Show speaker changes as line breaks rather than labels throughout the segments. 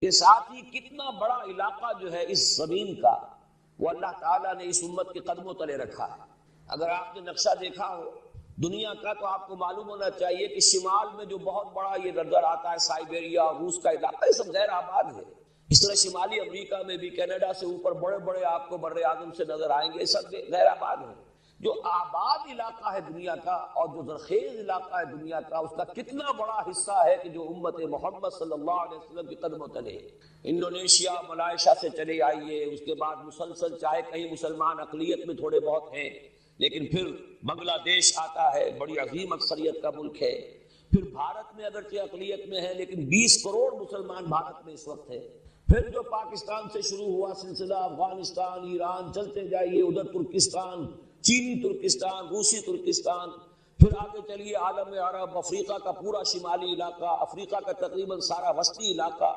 کے ساتھ ہی کتنا بڑا علاقہ جو ہے اس زمین کا وہ اللہ تعالیٰ نے اس امت کے قدموں تلے رکھا ہے۔ اگر آپ نے نقشہ دیکھا ہو دنیا کا تو آپ کو معلوم ہونا چاہیے کہ شمال میں جو بہت بڑا یہ نظر آتا ہے سائبیریا اور روس کا علاقہ، یہ سب غیر آباد ہے۔ اس طرح شمالی امریکہ میں بھی کینیڈا سے اوپر بڑے بڑے آپ کو بر اعظم سے نظر آئیں گے، سب غیر آباد ہیں۔ جو آباد علاقہ ہے دنیا کا اور جو زرخیز علاقہ ہے دنیا کا، اس کا کتنا بڑا حصہ ہے کہ جو امت محمد صلی اللہ علیہ وسلم کے قدموں تلے۔ انڈونیشیا ملائیشیا سے چلے آئیے، اس کے بعد مسلسل چاہے کہیں مسلمان اقلیت میں تھوڑے بہت ہیں، لیکن پھر بنگلہ دیش آتا ہے، بڑی عظیم اکثریت کا ملک ہے۔ پھر بھارت میں اگرچہ اقلیت میں ہے لیکن 20 کروڑ مسلمان بھارت میں اس وقت ہے۔ پھر جو پاکستان سے شروع ہوا سلسلہ، افغانستان، ایران، چلتے جائیے ادھر ترکستان، چینی ترکستان، روسی ترکستان، پھر آگے چلیے عالم عرب، افریقہ کا پورا شمالی علاقہ، افریقہ کا تقریباً سارا وسطی علاقہ،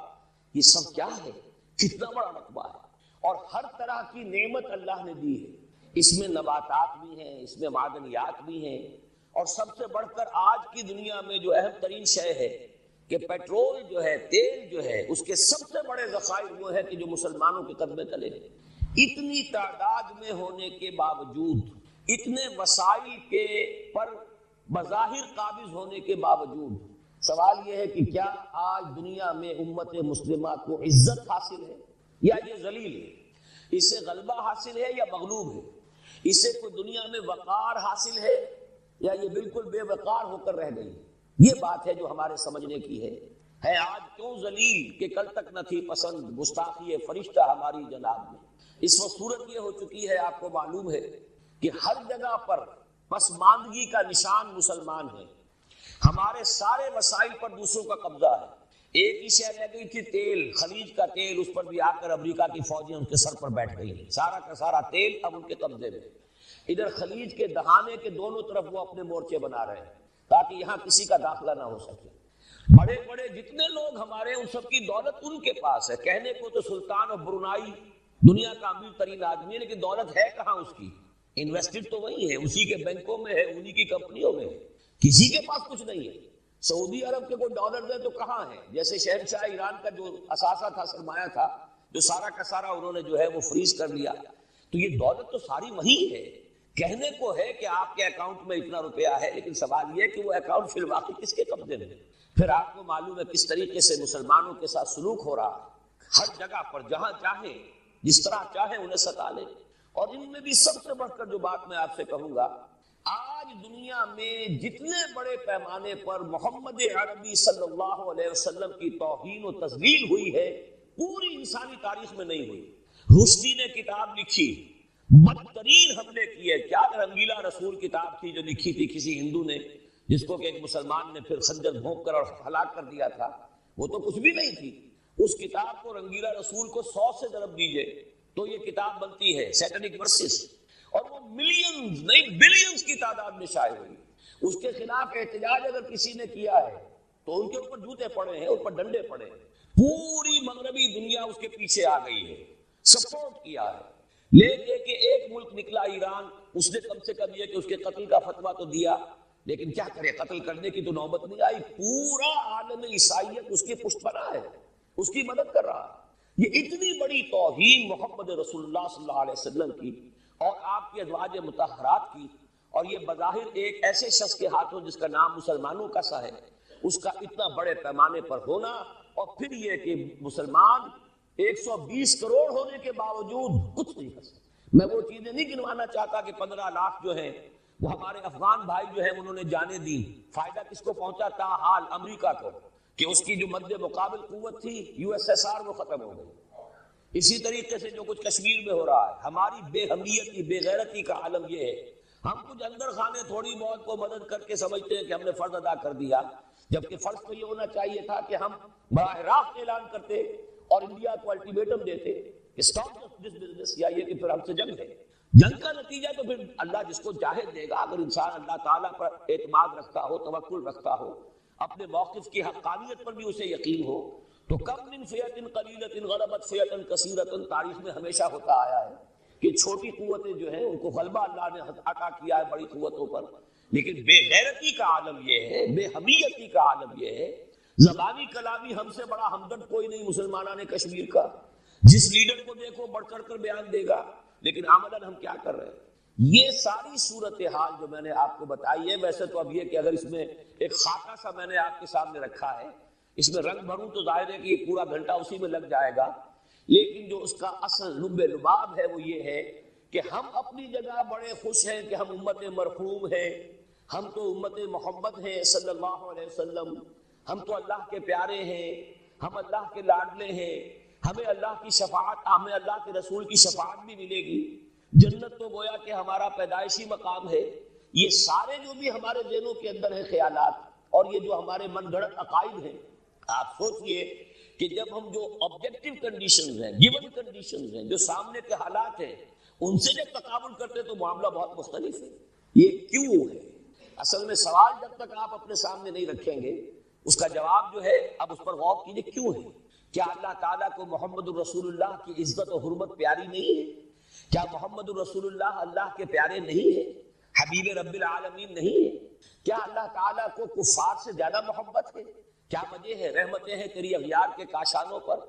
یہ سب کیا ہے؟ کتنا بڑا رقبہ ہے، اور ہر طرح کی نعمت اللہ نے دی ہے۔ اس میں نباتات بھی ہیں، اس میں معدنیات بھی ہیں، اور سب سے بڑھ کر آج کی دنیا میں جو اہم ترین شے ہے کہ پیٹرول جو ہے، تیل جو ہے، اس کے سب سے بڑے ذخائر وہ ہے کہ جو مسلمانوں کے قدمے تلے ہیں۔ اتنی تعداد میں ہونے کے باوجود، اتنے وسائل کے پر بظاہر قابض ہونے کے باوجود، سوال یہ ہے کہ کیا آج دنیا میں امت مسلمہ کو عزت حاصل ہے یا یہ ذلیل ہے؟ اسے غلبہ حاصل ہے یا مغلوب ہے؟ اسے کوئی دنیا میں وقار حاصل ہے یا یہ بالکل بے وقار ہو کر رہ گئی؟ یہ بات ہے جو ہمارے سمجھنے کی ہے آج کیوں ذلیل کہ کل تک نہ تھی پسند، گستاخی فرشتہ ہماری جناب میں۔ اس وقت صورت یہ ہو چکی ہے، آپ کو معلوم ہے کہ ہر جگہ پر پسماندگی کا نشان مسلمان ہے۔ ہمارے سارے وسائل پر دوسروں کا قبضہ ہے۔ ایک ہی شے رہ گئی تھی، تیل، خلیج کا تیل، اس پر بھی آ کر امریکہ کی فوجیں ان کے سر پر بیٹھ گئی ہیں۔ سارا کا سارا تیل اب ان کے قبضے میں۔ ادھر خلیج کے دہانے کے دونوں طرف وہ اپنے مورچے بنا رہے ہیں تاکہ یہاں کسی کا داخلہ نہ ہو سکے۔ بڑے بڑے جتنے لوگ ہمارے، ان سب کی دولت ان کے پاس ہے۔ کہنے کو تو سلطان اور برونائی دنیا کا امیر ترین آدمی ہے، لیکن دولت ہے کہاں اس کی؟ انویسٹڈ تو وہی ہے، اسی کے بینکوں میں ہے، انہی کی کمپنیوں میں ہے، کسی کے پاس کچھ نہیں ہے۔ سعودی عرب کے کوئی ڈالر دے تو کہاں ہے؟ جیسے شہنشاہ ایران کا جو اثاثہ تھا، سرمایہ تھا، جو سارا کا سارا انہوں نے جو ہے وہ فریز کر لیا، تو یہ دولت تو ساری وہی ہے۔ کہنے کو ہے کہ آپ کے اکاؤنٹ میں اتنا روپیہ ہے، لیکن سوال یہ کہ وہ اکاؤنٹ فی الواقع کس کے قبضے میں ہے؟ پھر آپ کو معلوم ہے کس طریقے سے مسلمانوں کے ساتھ سلوک ہو رہا ہے۔ ہر جگہ پر جہاں چاہے، جس طرح چاہے انہیں ستا لیں۔ اور ان میں بھی سب سے بڑھ کر جو بات میں آپ سے کہوں گا، آج دنیا میں جتنے بڑے پیمانے پر محمد عربی صلی اللہ علیہ وسلم کی توہین و تذلیل ہوئی ہے، پوری انسانی تاریخ میں نہیں ہوئی۔ رشدی نے کتاب لکھی، بدترین حملے کیے۔ کیا رنگیلا رسول کتاب تھی جو لکھی تھی کسی ہندو نے، جس کو کہ ایک مسلمان نے پھر خنجر بھونک کر اور ہلاک کر دیا تھا، وہ تو کچھ بھی نہیں تھی۔ اس کتاب کو رنگیلا رسول کو 100 سے ضرب دیجئے تو یہ کتاب بنتی ہے، سیٹنک ورسز، اور وہ ملینز نہیں بلینز کی تعداد میں شائع ہوئی۔ اس کے خلاف احتجاج اگر کسی نے کیا ہے تو ان کے اوپر جوتے پڑے ہیں، اوپر ڈنڈے پڑے ہیں۔ پوری مغربی دنیا اس کے پیچھے آ گئی ہے، سپورٹ کیا ہے۔ لے کے ایک ملک نکلا ایران، اس نے کم سے کم یہ کہ اس کے قتل کا فتویٰ تو دیا، لیکن کیا کرے، قتل کرنے کی تو نوبت نہیں آئی۔ پورا عالم عیسائیت اس کی پشت پناہ ہے، اس کی مدد کر رہا ہے۔ یہ اتنی بڑی توہین محمد رسول اللہ صلی اللہ علیہ وسلم کی اور آپ کی ازواج مطہرات کی، اور یہ بظاہر ایک ایسے شخص کے ہاتھوں جس کا نام مسلمانوں کا سا ہے، اس کا اتنا بڑے پیمانے پر ہونا، اور پھر یہ کہ مسلمان 120 کروڑ ہونے کے باوجود کچھ نہیں کر سکتے۔ میں وہ چیزیں نہیں گنوانا چاہتا کہ 15 لاکھ جو ہیں وہ ہمارے افغان بھائی جو ہیں انہوں نے جانیں دی، فائدہ کس کو پہنچا تھا؟ حال امریکہ کو، کہ اس کی جو مد مقابل قوت تھی USSR وہ ختم ہو گئی۔ اسی طریقے سے جو کچھ کشمیر میں ہو رہا ہے، ہماری بے ہمیتی، بے غیرتی کا عالم یہ ہے، ہم کچھ اندر خانے تھوڑی بہت کو مدد کر کے سمجھتے ہیں کہ ہم نے فرض ادا کر دیا، جبکہ فرض تو یہ ہونا چاہیے تھا کہ ہم براہ راست اعلان کرتے اور انڈیا کو الٹیمیٹم دیتے کہ اسٹاپ دس بزنس، یا یہ کہ پھر ہم سے جنگ ہے۔ جنگ کا نتیجہ تو پھر اللہ جس کو چاہے دے گا۔ اگر انسان اللہ تعالیٰ پر اعتماد رکھتا ہو، توکل رکھتا ہو، اپنے موقف کی حقانیت پر بھی اسے یقین ہو، تو کم من فئۃ قلیلۃ غلبت فئۃ کثیرۃ، تاریخ میں ہمیشہ ہوتا آیا ہے کہ چھوٹی قوتیں جو ہیں ان کو غلبہ اللہ نے عطا کیا ہے بڑی قوتوں پر۔ لیکن بے غیرتی کا عالم یہ ہے، بے حمیتی کا عالم یہ ہے، زبانی کلامی ہم سے بڑا ہمدرد کوئی نہیں مسلمانان کشمیر کا، جس لیڈر کو دیکھو بڑھ چڑھ کر بیان دے گا، لیکن عملاً ہم کیا کر رہے ہیں؟ یہ ساری صورتحال جو میں نے آپ کو بتائی ہے، ویسے تو اب یہ کہ اگر اس میں ایک خاکہ سا میں نے آپ کے سامنے رکھا ہے، اس میں رنگ بھروں تو ظاہر ہے کہ ایک پورا گھنٹہ اسی میں لگ جائے گا، لیکن جو اس کا اصل لب لباب ہے وہ یہ ہے کہ ہم اپنی جگہ بڑے خوش ہیں کہ ہم امت مرحوم ہیں، ہم تو امت محمد ہیں صلی اللہ علیہ وسلم، ہم تو اللہ کے پیارے ہیں، ہم اللہ کے لاڈلے ہیں، ہمیں اللہ کی شفاعت، ہمیں اللہ کے رسول کی شفاعت بھی ملے گی، جنت تو گویا کہ ہمارا پیدائشی مقام ہے۔ یہ سارے جو بھی ہمارے ذہنوں کے اندر ہیں خیالات، اور یہ جو ہمارے من گھڑت عقائد ہیں، آپ سوچئے کہ جب ہم جو آبجیکٹیو کنڈیشنز ہیں، گیون کنڈیشنز ہیں، جو سامنے کے حالات ہیں، ان سے جب تقابل کرتے تو معاملہ بہت مختلف ہے۔ یہ کیوں ہے؟ اصل میں سوال جب تک آپ اپنے سامنے نہیں رکھیں گے، اس کا جواب جو ہے اب اس پر غور کیجئے کیوں ہے؟ کیا اللہ تعالیٰ کو محمد الرسول اللہ کی عزت و حرمت پیاری نہیں ہے؟ کیا محمد الرسول اللہ اللہ کے پیارے نہیں ہے؟ حبیب رب العالمین نہیں ہے؟ کیا اللہ تعالیٰ کو کفار سے زیادہ محبت ہے؟ کیا وجہ ہے؟ رحمتیں ہیں تیری اغیار کے کاشانوں پر،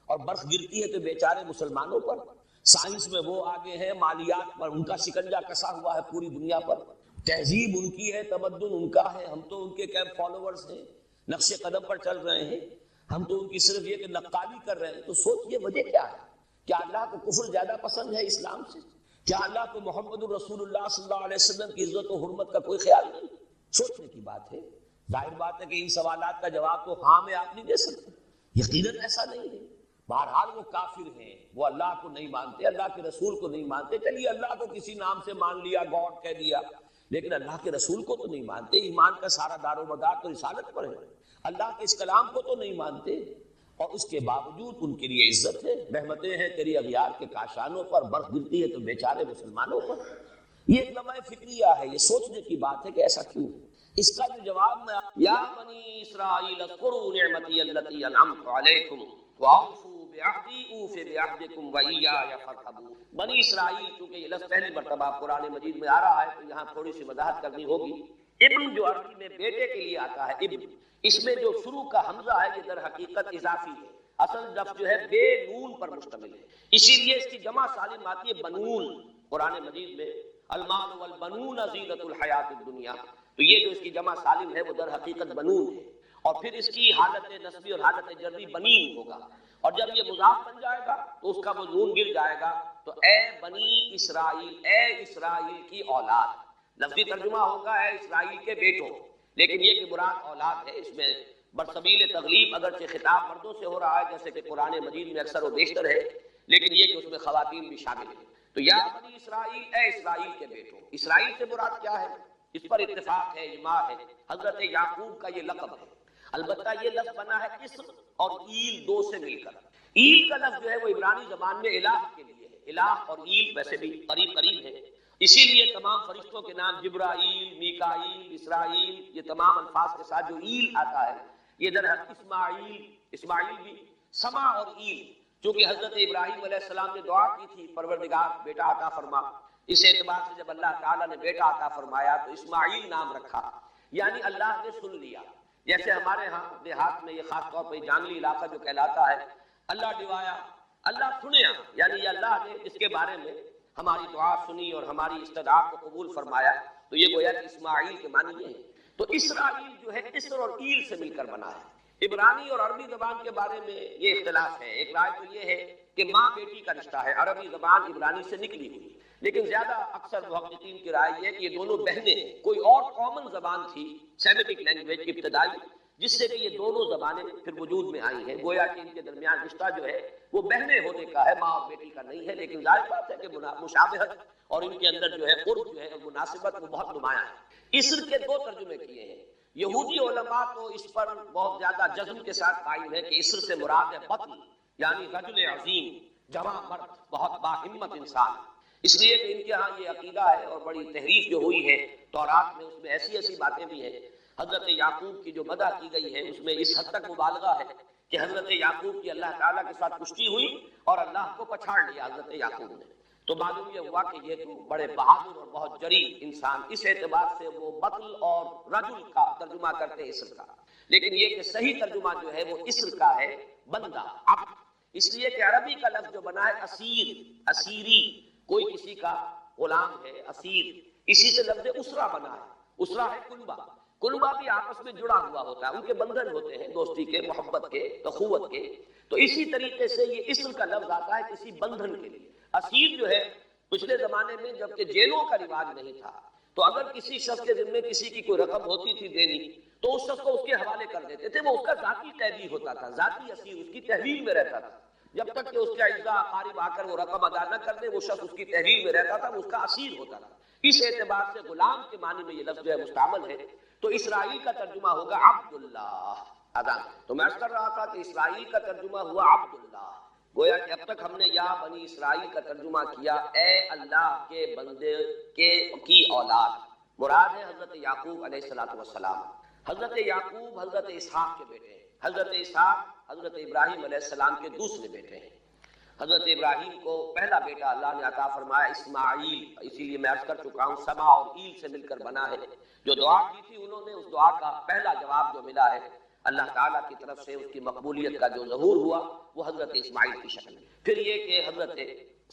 اور برف گرتی ہے تو بیچارے مسلمانوں پر۔ سائنس میں وہ آگے ہیں، مالیات پر ان کا شکنجہ کسا ہوا ہے پوری دنیا پر، تہذیب ان کی ہے، تمدن ان کا ہے، ہم تو ان کے کیمپ فالوورز ہیں، نقش قدم پر چل رہے ہیں، ہم تو ان کی صرف یہ کہ نقالی کر رہے ہیں۔ تو سوچئے وجہ کیا ہے؟ کیا اللہ کو کفر زیادہ پسند ہے اسلام سے؟ کیا اللہ کو محمد الرسول اللہ صلی اللہ علیہ وسلم کی عزت و حرمت کا کوئی خیال نہیں؟ سوچنے کی بات ہے۔ ظاہر بات ہے کہ ان سوالات کا جواب تو ہاں میں آپ نہیں دے سکتے، یقیناً ایسا نہیں ہے۔ بہرحال وہ کافر ہیں، وہ اللہ کو نہیں مانتے، اللہ کے رسول کو نہیں مانتے۔ چلیے اللہ کو کسی نام سے مان لیا، گاڈ کہہ دیا، لیکن اللہ کے رسول کو تو نہیں مانتے۔ ایمان کا سارا دار و مدار تو رسالت پر ہے، اللہ کے اس کلام کو تو نہیں مانتے، اور اس کے باوجود ان کے لیے عزت ہے، رحمتیں ہیں تیری اغیار کے کاشانوں پر، برف گرتی ہے تو بیچارے مسلمانوں پر۔ یہ ایک لمحہ فکریہ ہے، یہ سوچنے کی بات ہے کہ ایسا کیوں ہے۔ اس کا جو جواب میں یا بنی اسرائیل اذکروا نعمتی التی انعمت علیکم واوفوا بعہدی اوف بعہدکم وایای فارہبون۔ بنی اسرائیل، چونکہ یہ لفظ پہلی مرتبہ قرآن مجید میں آ رہا ہے تو یہاں تھوڑی سی وضاحت کرنی ہوگی۔ ابن جو عربی میں بیٹے کے لیے آتا ہے ابن، اس میں جو شروع کا حمزہ ہے یہ در حقیقت اضافی ہے، اصل لفظ جو ہے بے نون پر مشتمل ہے، اسی لیے اس کی جمع سالم آتی ہے بنون۔ قرآن مجید میں المال والبنون زینۃ الحیات الدنیا، تو یہ جو اس کی جمع سالم ہے وہ در حقیقت بنون ہے، اور پھر اس کی حالت نسبی اور حالت جرمی بنین ہوگا، اور جب یہ مضاف بن جائے گا تو اس کا وہ نون گر جائے گا، تو اے بنی اسرائیل، اے اسرائیل کی اولاد۔ لفظی ترجمہ ہوگا اے اسرائیل کے بیٹوں، لیکن یہ کہ مراد اولاد ہے، اس میں برسبیل تغلیب اگرچہ خطاب مردوں سے ہو رہا ہے جیسے کہ قرآن مجید میں اکثر و بیشتر ہے، لیکن یہ کہ اس میں خواتین بھی شامل ہیں۔ تو یا بنی اسرائیل، اے اسرائیل کے بیٹوں۔ اسرائیل سے مراد کیا ہے؟ اس پر اتفاق ہے، اجماع ہے، حضرت یعقوب کا یہ لقب ہے۔ البتہ یہ لفظ بنا ہے اسم اور ایل دو سے مل کر۔ ایل کا لفظ جو ہے وہ عبرانی زبان میں الہ کے لیے ہے، الہ اور ایل ویسے بھی قریب قریب ہے، اسی لیے تمام فرشتوں کے نام جبرائیل، میکائیل، اسرائیل، یہ تمام الفاظ کے ساتھ جو ایل آتا ہے یہ در اسماعیل بھی، سما اور ایل، چونکہ حضرت ابراہیم علیہ السلام نے دعا کی تھی پروردگار بیٹا عطا فرما، اس اعتبار سے جب اللہ تعالیٰ نے بیٹا عطا فرمایا تو اسماعیل نام رکھا، یعنی اللہ نے سن لیا۔ جیسے ہمارے ہاں دیہات میں یہ خاص طور پر جانگلی علاقہ جو کہلاتا ہے، اللہ ڈوایا، اللہ سنیا، یعنی یہ اللہ نے اس کے بارے میں ہماری دعا سنی اور ہماری استدعا کو قبول فرمایا، تو یہ گویا کہ اسماعیل کے معنی یہ ہے۔ تو اسرائیل جو ہے اسر اور ایل سے مل کر بنا ہے۔ عبرانی اور عربی زبان کے بارے میں یہ اختلاف ہے، ایک رائے تو یہ ہے کہ ماں بیٹی کا رشتہ ہے، عربی زبان عبرانی سے نکلی ہوئی، لیکن زیادہ اکثر محققین کی رائے یہ ہے کہ یہ دونوں بہنیں ہیں، کوئی اور کامن زبان تھی سیمیٹک لینگویج ابتدائی، جس سے کہ یہ دونوں زبانیں پھر وجود میں آئی ہیں، گویا کہ ان کے درمیان رشتہ جو ہے وہ بہنیں ہونے کا ہے، ماں اور بیٹی کا نہیں ہے، لیکن ظاہر بات ہے کہ مشابہت اور ان کے اندر جو ہے قرب جو ہے مناسبت وہ بہت نمایاں ہے۔ اسر کے دو ترجمے کیے ہیں، یہودی علماء تو اس پر بہت زیادہ جزم کے ساتھ قائم ہے کہ اسر سے مراد ہے بطن، یعنی رجل عظیم، جوان مرد، بہت باہمت انسان، اس لیے کہ ان کے ہاں یہ عقیدہ ہے، اور بڑی تحریف جو ہوئی ہے تورات میں، اس میں ایسی ایسی باتیں بھی ہیں۔ حضرت یعقوب کی جو مدح کی گئی ہے اس میں اس حد تک مبالغہ ہے کہ حضرت یعقوب کی اللہ تعالیٰ کے ساتھ کشتی ہوئی اور اللہ کو پچھاڑ لیا حضرت یعقوب نے، تو معلوم یہ ہوا کہ یہ تو بڑے بہادر اور بہت جری انسان، اس اعتبار سے وہ بطل اور رجل کا ترجمہ کرتے ہیں اسر کا۔ لیکن یہ کہ صحیح ترجمہ جو ہے وہ اسر کا ہے بندہ، عبد، اس لیے کہ عربی کا لفظ جو بنا ہے اسیر، اسیری، کوئی کسی کا غلام ہے اسیر، اسی سے لفظ اسرا بنا ہے، اسرا ہے کنبہ، کنبہ بھی آپس میں جڑا ہوا ہوتا ہے، ان کے بندھن ہوتے ہیں دوستی کے، محبت کے، اخوت کے، تو اسی طریقے سے یہ اسر کا لفظ آتا ہے کسی بندھن کے لیے۔ اسیر جو ہے پچھلے زمانے میں جبکہ جیلوں کا رواج نہیں تھا تو اگر کسی شخص کے ذمے کسی کی کوئی رقم ہوتی تھی دینی تو اس شخص کو اس کے حوالے کر دیتے تھے، وہ اس کا ذاتی قیدی ہوتا تھا، ذاتی اسیر، اس کی تحویل میں رہتا تھا، جب تک کہ اس کے اعزاء اقارب آ کر وہ رقم ادا نہ کر دے وہ شخص اس کی تحویل میں رہتا تھا، وہ اس کا اسیر ہوتا تھا۔ اس اعتبار سے غلام کے معنی میں یہ لفظ جو ہے مستعمل ہے، تو اسرائیل کا ترجمہ ہوگا عبداللہ اذان۔ تو میں عرض کر رہا تھا کہ اسرائیل کا ترجمہ ہوا عبداللہ، گویا کہ اب تک ہم نے یا بنی اسرائیل کا ترجمہ کیا اے اللہ کے بندے کی اولاد، مراد ہے حضرت یعقوب علیہ السلام۔ حضرت یعقوب حضرت اسحاق کے بیٹے ہیں، حضرت اسحاق حضرت ابراہیم علیہ السلام کے دوسرے بیٹے ہیں۔ حضرت ابراہیم کو پہلا بیٹا اللہ نے عطا فرمایا اسماعیل، اسی لیے میں عرض کر چکا ہوں سما اور ایل سے مل کر بنا ہے، جو دعا کی تھی انہوں نے اس دعا کا پہلا جواب جو ملا ہے اللہ تعالیٰ کی طرف سے، اس کی مقبولیت کا جو ظہور ہوا وہ حضرت اسماعیل کی شکل میں۔ پھر یہ کہ حضرت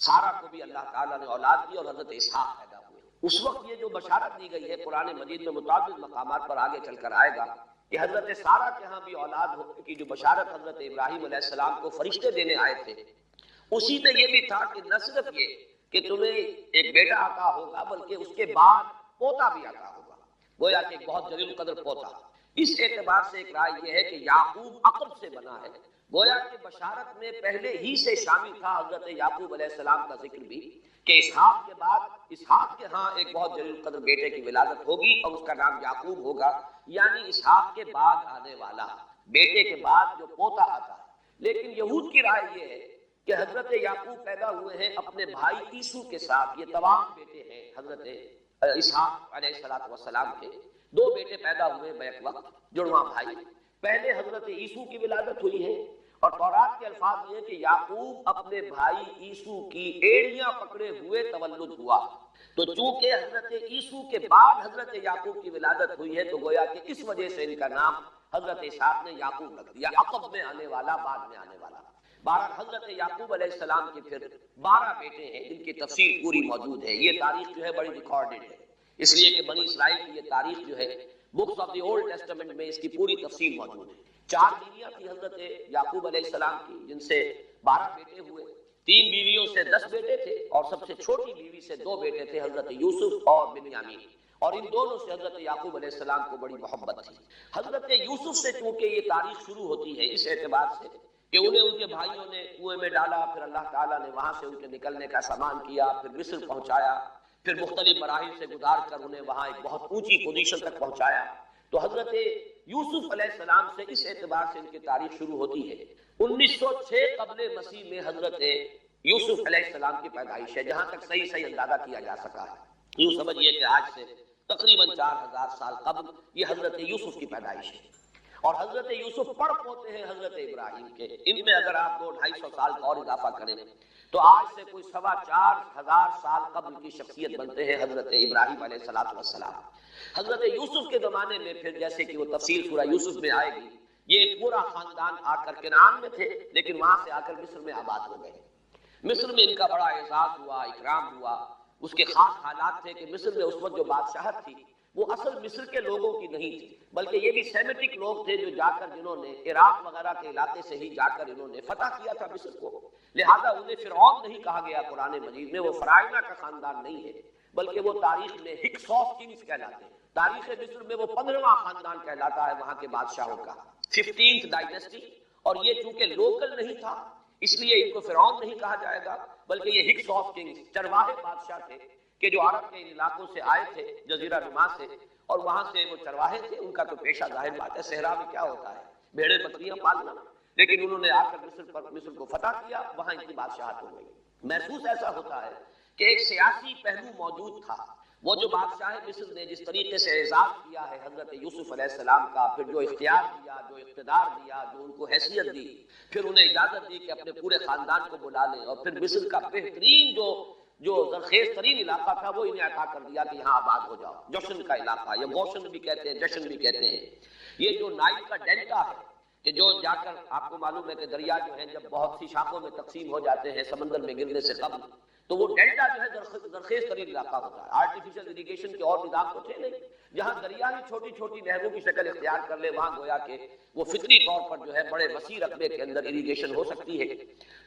سارہ کو بھی اللہ تعالیٰ نے اولاد دی اور حضرت اسحاق پیدا ہوئے۔ اس وقت یہ جو بشارت دی گئی ہے قرآن مجید میں متعدد مقامات پر آگے چل کر آئے گا کہ حضرت سارہ کے ہاں بھی اولاد ہونے کی جو بشارت حضرت ابراہیم علیہ السلام کو فرشتے دینے آئے تھے، اسی میں یہ بھی تھا کہ نہ صرف یہ کہ تمہیں ایک بیٹا عطا ہوگا بلکہ اس کے بعد پوتا بھی عطا ہوگا، گویا کہ ایک بہت جلیل قدر پوتا۔ اس اعتبار سے ایک رائے یہ ہے کہ یعقوب عقب سے بنا ہے، گویا کہ بشارت میں پہلے ہی سے شامل تھا حضرت یعقوب علیہ السلام کا ذکر بھی کہ اسحاق کے بعد اسحاق کے ہاں ایک بہت جلیل قدر بیٹے کی ولادت ہوگی اور اس کا نام یعقوب ہوگا، یعنی اسحاق کے بعد آنے والا، بیٹے کے بعد جو پوتا آتا ہے۔ لیکن یہود کی رائے یہ ہے کہ حضرت یعقوب پیدا ہوئے ہیں اپنے بھائی عیسو کے ساتھ، یہ تمام بیٹے ہیں حضرت اسحاق علیہ السلام کے، دو بیٹے پیدا ہوئے بیک وقت، جڑواں بھائی۔ پہلے حضرت عیسو کی ولادت ہوئی ہے اور تورات کے الفاظ یہ کہ یعقوب اپنے بھائی عیسو کی ایڑیاں پکڑے ہوئے تولد ہوا، تو چونکہ حضرت عیسو کے بعد حضرت یعقوب کی ولادت ہوئی ہے تو گویا کہ اس وجہ سے ان کا نام حضرت اسحاق نے یعقوب رکھ دیا، عقب میں آنے والا، بعد میں آنے والا۔ بہرحال حضرت یعقوب علیہ السلام کے پھر 12 بیٹے ہیں جن کی تفصیل پوری موجود ہے، یہ تاریخ جو ہے بڑی ریکارڈڈ ہے، اس لیے کہ بنی اسرائیل کی یہ تاریخ جو ہے books of the old testament میں اس کی پوری تفصیل موجود ہے۔ 4 بیویاں تھی حضرت یعقوب علیہ السلام کی جن سے 12 بیٹے ہوئے، 3 بیویوں سے 10 بیٹے تھے اور سب سے چھوٹی بیوی سے 2 بیٹے تھے حضرت یوسف اور بنیامین، اور ان دونوں سے حضرت یعقوب علیہ السلام کو بڑی محبت تھی۔ حضرت یوسف سے چونکہ یہ تاریخ شروع ہوتی ہے اس اعتبار سے کہ انہیں ان کے بھائیوں نے کنویں میں ڈالا، پھر اللہ تعالیٰ نے وہاں سے ان کے نکلنے کا سامان کیا، پھر مصر پہنچایا، پھر مختلف مراحل سے گزار کر انہیں وہاں ایک بہت اونچی پوزیشن تک پہنچایا۔ تو حضرت یوسف علیہ السلام سے اس اعتبار سے ان کی تاریخ شروع ہوتی ہے۔ 1906 قبل مسیح میں حضرت یوسف علیہ السلام کی پیدائش ہے، جہاں تک صحیح اندازہ کیا جا سکا ہے۔ یوں سمجھیے کہ آج سے تقریباً 4000 سال قبل یہ حضرت یوسف کی پیدائش ہے، اور حضرت یوسف پڑ پوتے ہیں حضرت ابراہیم کے۔ ان میں اگر آپ 200-250 سال کا اور اضافہ کریں تو آج سے کوئی 4,2500 سال قبل کی شخصیت بنتے ہیں حضرت ابراہیم علیہ السلام۔ حضرت یوسف کے زمانے میں پھر جیسے کہ وہ تفصیل سورہ یوسف میں آئے گی، یہ پورا خاندان آ کر کنعان میں تھے لیکن وہاں سے آ کر مصر میں آباد ہو گئے۔ مصر میں ان کا بڑا اعزاز ہوا، اکرام ہوا۔ اس کے خاص حالات تھے کہ مصر میں اس وقت جو بادشاہت تھی وہ اصل مصر کے لوگوں کی نہیں تھی، بلکہ یہ بھی سیمیٹک لوگ تھے جو جا کر جنہوں نے عراق وغیرہ کے علاقے سے ہی جا کر انہوں نے فتح کیا تھا مصر کو، لہذا انہیں فرعون نہیں کہا گیا قرآن مجید میں، وہ فرعونہ کا خاندان نہیں ہے بلکہ وہ تاریخ میں ہکس آف کنگز کہلاتے ہیں۔ تاریخ مصر میں وہ 15واں خاندان کہلاتا ہے وہاں کے بادشاہوں کا، 15th ڈائنیسٹی، اور یہ چونکہ لوکل نہیں تھا اس لیے ان کو فرعون نہیں کہا جائے گا بلکہ یہ ہکس آف کنگز چرواہے بادشاہ تھے کہ جو عرب کے علاقوں سے آئے تھے جزیرہ نما سے، اور وہاں سے وہ چرواہے تھے۔ ان کا تو پیشہ ظاہر بات ہے صحرا میں کیا ہوتا ہے، بھیڑیں بکریاں پالنا، لیکن انہوں نے آ کر مصر کو فتح کیا، وہاں ان کی بادشاہت ہو گئی۔ محسوس ایسا ہوتا ہے کہ ایک سیاسی پہلو موجود تھا، وہ جو بادشاہ مصر نے جس طریقے سے اعزاز کیا ہے حضرت یوسف علیہ السلام کا، پھر جو اختیار دیا، جو اقتدار دیا، جو ان کو حیثیت دی، پھر انہیں اجازت دی کہ اپنے پورے خاندان کو بلا لیں، اور پھر مصر کا بہترین جو جو زرخیز ترین علاقہ تھا وہ انہیں عطا کر دیا کہ یہاں آباد ہو جاؤ. جوشن کا علاقہ، یا گوشن بھی کہتے ہیں، جشن بھی کہتے ہیں. یہ جو نائل کا ڈیلٹا ہے کہ جو جا کر آپ کو معلوم ہے کہ دریا جو ہے جب بہت سی شاخوں میں تقسیم ہو جاتے ہیں سمندر میں گرنے سے قبل، تو وہ ڈیلٹا جو ہے زرخیز ترین علاقہ ہوتا ہے. آرٹیفیشل اریگیشن کے اور نظام تو تھے نہیں. جہاں دریا ہی چھوٹی چھوٹی نہروں کی شکل اختیار کر لے وہاں گویا کہ وہ فطری طور پر جو ہے بڑے وسیع رقبے کے اندر اریگیشن ہو سکتی ہے.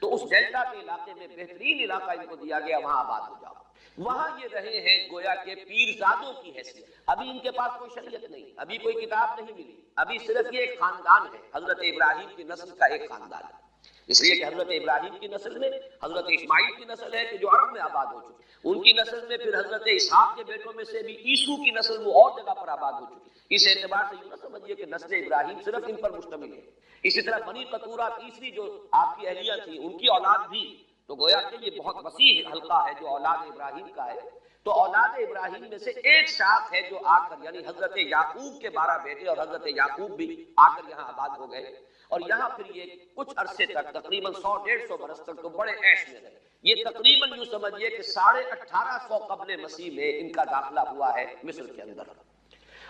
تو اس ڈیلٹا کے علاقے میں بہترین علاقہ ان کو دیا گیا، وہاں آباد ہو جاؤ. وہاں یہ رہے ہیں گویا کہ پیرزادوں کی حیثیت. ابھی ان کے پاس کوئی شریعت نہیں، ابھی کوئی کتاب نہیں ملی، ابھی صرف یہ ایک خاندان ہے، حضرت ابراہیم کی نسل کا ایک خاندان ہے. اس لیے کہ حضرت ابراہیم کی نسل میں حضرت اسماعیل کی نسل ہے کہ جو عرب میں آباد ہو چکی، ان کی نسل میں پھر حضرت اسحاق کے بیٹوں میں سے بھی عیسو کی نسل وہ اور جگہ پر آباد ہو چکی. اس اعتبار سے یوں نہ سمجھیے کہ نسل ابراہیم صرف ان پر مشتمل ہے. اسی طرح بنی قطورہ تیسری جو آپ کی اہلیہ تھی ان کی اولاد بھی، تو گویا کہ یہ بہت وسیع حلقہ ہے جو اولاد ابراہیم کا ہے. تو اولاد ابراہیم میں سے ایک شاخ ہے جو آ کر یعنی حضرت یعقوب کے 12 بیٹے اور حضرت یعقوب بھی آ کر یہاں آباد ہو گئے. اور یہاں پھر یہ کچھ عرصے تک تقریباً 100-150 برس تک تو بڑے عیش میں رہے. یہ تقریباً یوں سمجھیے کہ 1850 قبل مسیح میں ان کا داخلہ ہوا ہے مصر کے اندر،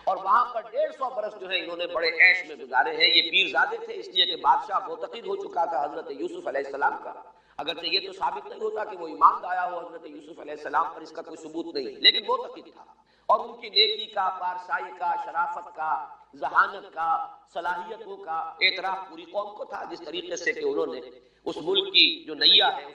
اور وہاں پر 150 برس جو ہے انہوں نے بڑے عیش میں گزارے ہیں. یہ پیرزادے تھے اس لیے کہ بادشاہ معتقد ہو چکا تھا حضرت یوسف علیہ السلام کا. اگرچہ یہ تو ثابت نہیں ہوتا کہ وہ ایمان لایا ہو حضرت یوسف علیہ السلام پر، اس کا کوئی ثبوت نہیں، لیکن معتقد تھا. اور ان کی نیکی کا، پارسائی کا، شرافت کا، ذہانت کا، صلاحیتوں کا اعتراف پوری قوم کو تھا. جس طریقے سے کہ انہوں نے اس ملک کی جو نیا ہے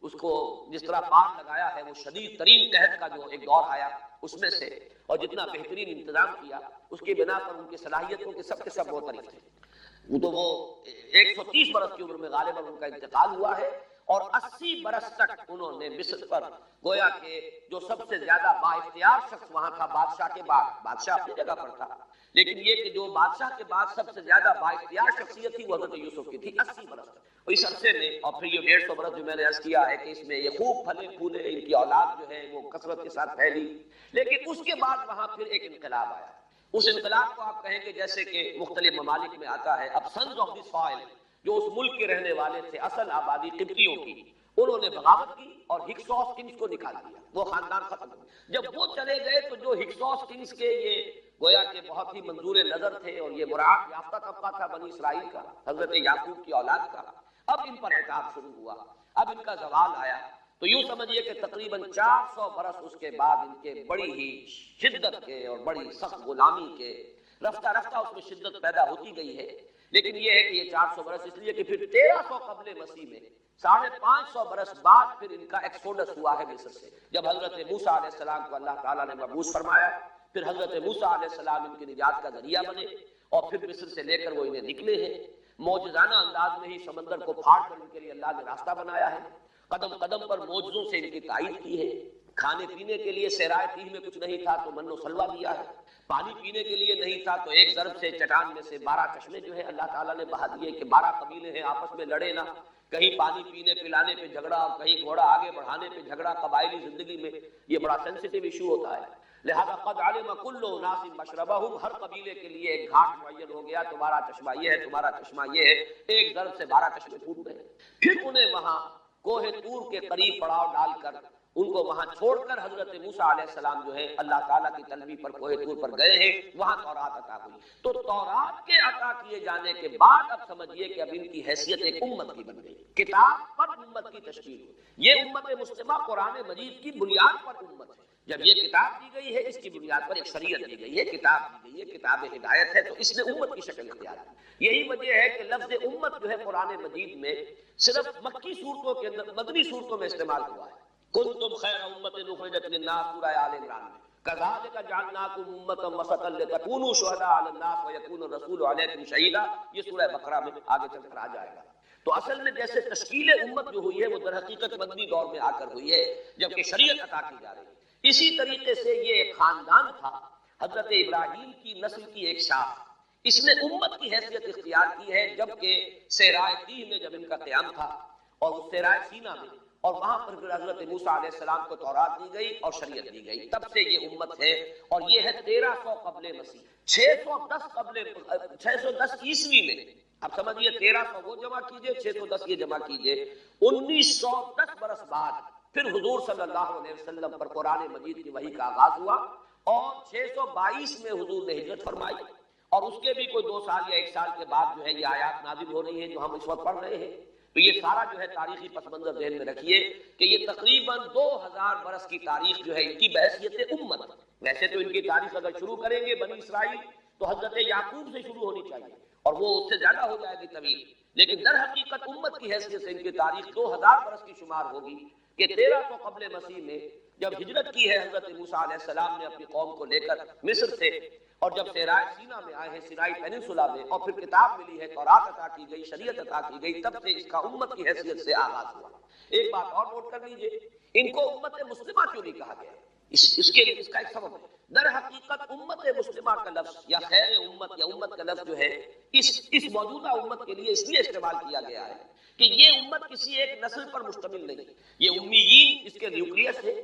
اس کو جس طرح پار لگایا ہے، وہ شدید ترین قحط کا جو ایک دور آیا اس میں سے، اور جتنا بہترین انتظام کیا اس کی بنا پر ان کی صلاحیتوں کے سب معترف تھے. تو وہ 130 برس کی عمر میں غالباً ان کا انتقال ہوا ہے، اور 80 برس تک انہوں نے مصر پر گویا کہ جو سب سے زیادہ با اختیار شخص وہاں تھا بادشاہ کے بعد، بادشاہ اپنی جگہ پر تھا لیکن یہ کہ جو بادشاہ کے بعد سب سے زیادہ با اختیار شخصیت تھی وہ حضرت یوسف کی تھی 80 برس تک. اس عرصے میں اور پھر یہ 150 برس جو میں نے عرض کیا ہے کہ اس میں یہ خوب پھلے پھولے، ان کی اولاد جو ہے وہ کثرت کے ساتھ پھیلی. لیکن اس کے بعد وہاں پھر ایک انقلاب آیا. اس انقلاب کو آپ کہیں کہ جیسے کہ مختلف ممالک میں آتا ہے، اب سنز آف دی سوائل جو اس ملک کے رہنے والے تھے، اصل آبادی قبطیوں کی، انہوں نے بغاوت کی اور ہکسوس کنگز کو نکال دیا. وہ خاندان ختم ہو. جب وہ چلے گئے تو جو ہکسوس کنگز کے یہ گویا کہ بہت ہی منظور نظر تھے اور یہ مراعات یافتہ طبقہ تھا بنی اسرائیل کا، حضرت یعقوب کی اولاد کا، اب ان پر عتاب شروع ہوا، اب ان کا زوال آیا. تو یوں سمجھیے کہ تقریباً 400 برس اس کے بعد ان کے بڑی ہی شدت کے اور بڑی سخت غلامی کے رفتہ رفتہ اس میں شدت پیدا ہوتی گئی ہے. لیکن یہ ہے کہ یہ 400 برس اس لیے کہ پھر 1300 قبل مسیح میں 550 برس بعد پھر ان کا ایکسوڈس ہوا ہے مصر سے، جب حضرت موسیٰ علیہ السلام کو اللہ تعالیٰ نے مبعوث فرمایا. پھر حضرت موسیٰ علیہ السلام ان کی نجات کا ذریعہ بنے اور پھر مصر سے لے کر وہ انہیں نکلے ہیں. معجزانہ انداز میں ہی سمندر کو پھاڑ کر ان کے لیے اللہ نے راستہ بنایا ہے. قدم قدم پر معجزوں سے ان کی تائید کی ہے. کھانے پینے کے لیے صحرائے تیہ میں کچھ نہیں تھا تو من و سلوہ دیا ہے. پانی پینے کے لیے نہیں تھا تو ایک ضرب سے چٹان میں سے 12 چشمے جو ہے اللہ تعالیٰ نے بہا دیے کہ 12 قبیلے ہیں آپس میں لڑے نہ، کہیں پانی پینے پلانے پہ جھگڑا اور کہیں گھوڑا آگے بڑھانے پہ جھگڑا. قبائلی زندگی میں یہ بڑا سینسیٹیو ایشو ہوتا ہے. لہذا قد علم کل اناس مشربہم، ہر قبیلے کے لیے ایک گھاٹ معین ہو گیا، تمہارا چشمہ یہ ہے، تمہارا چشمہ یہ ہے. ایک ضرب سے 12 چشمے پھوٹ گئے. پھر انہیں وہاں کوہ طور کے قریب پڑاؤ ڈال کر ان کو وہاں چھوڑ کر حضرت موسیٰ علیہ السلام جو ہے اللہ تعالیٰ کی طلبی پر کوہ طور پر گئے ہیں. وہاں تورات عطا ہوئی. تو تورات کے عطا کیے جانے کے بعد اب سمجھیے کہ اب ان کی حیثیت ایک امت کی بن گئی، کتاب پر امت کی تشکیل ہوئی. یہ امت مسلمہ قرآن مجید کی بنیاد پر امت ہے. جب یہ کتاب دی گئی ہے اس کی بنیاد پر ایک شریعت دی گئی ہے، کتاب دی گئی ہے، کتاب ہدایت ہے، تو اس نے امت کی شکل اختیار کی. یہی وجہ ہے کہ لفظ امت جو ہے قرآن مجید میں صرف مکی صورتوں کے اندر، مدنی صورتوں میں استعمال ہوا ہے. کنتم خیر امت اخرجت للناس، سورہ آل عمران میں کذالک جعلناکم امۃ وسطا لتکونوا شہداء علی الناس ویکون الرسول علیکم شہیدا. یہ سورہ بقرہ میں آگے چل کر آ جائے گا. تو اصل میں جیسے تشکیل امت جو ہوئی ہے وہ در حقیقت مدنی دور میں آ کر ہوئی ہے جبکہ شریعت عطا کی جا رہی ہے. اسی طریقے سے یہ ایک خاندان تھا حضرت ابراہیم کی نسل کی ایک شاخ، اس نے امت کی حیثیت اختیار کی ہے جبکہ صحرائے تیہ میں جب ان کا قیام تھا اور اس صحرائے سینا میں، اور وہاں پر پھر حضرت موسیٰ علیہ السلام کو تورات دی گئی اور شریعت دی گئی. تب سے یہ امت ہے اور یہ ہے 1300 قبل مسیح. 610 عیسوی میں، اب سمجھیے 1300 وہ جمع کیجئے، 610 یہ جمع کیجئے، 1910 برس بعد پھر حضور صلی اللہ علیہ وسلم پر قرآن مجید کی وحی کا آغاز ہوا اور 622 میں حضور نے ہجرت فرمائی، اور اس کے بھی کوئی 2 سال یا 1 سال کے بعد جو ہے یہ آیات نازل ہو رہی ہیں جو ہم اس وقت پڑھ رہے ہیں۔ تو یہ سارا جو ہے تاریخی پس منظر ذہن میں رکھیے کہ یہ تقریباً 2000 برس کی تاریخ جو ہے ان کی بحیثیت امت، ویسے تو ان کی تاریخ اگر شروع کریں گے بنی اسرائیل تو حضرت یعقوب سے شروع ہونی چاہیے اور وہ اس سے زیادہ ہو جائے گی طویل، لیکن در حقیقت امت کی حیثیت سے ان کی تاریخ 2000 برس کی شمار ہوگی کہ 1300 قبل مسیح میں جب ہجرت کی ہے حضرت موسیٰ علیہ السلام نے اپنی قوم کو لے کر مصر سے، اور جب صحرائے سینا میں آئے ہیں، سینائی پیننسولا میں، اور پھر کتاب ملی ہے، تورات عطا کی گئی، شریعت عطا کی گئی، تب سے اس کا امت کی حیثیت سے آغاز ہوا۔ ایک بات اور نوٹ کر لیجئے، ان کو امت مسلمہ کیوں نہیں کہا گیا؟ اس کے لیے اس کا ایک سبب ہے۔ در حقیقت امت مسلمہ کا لفظ یا خیر امت یا امت کا لفظ جو ہے اس موجودہ امت کے لیے اس لیے استعمال کیا گیا ہے کہ یہ امت کسی ایک نسل پر مشتمل نہیں، یہ امیین اس کے نیوکلیس ہے،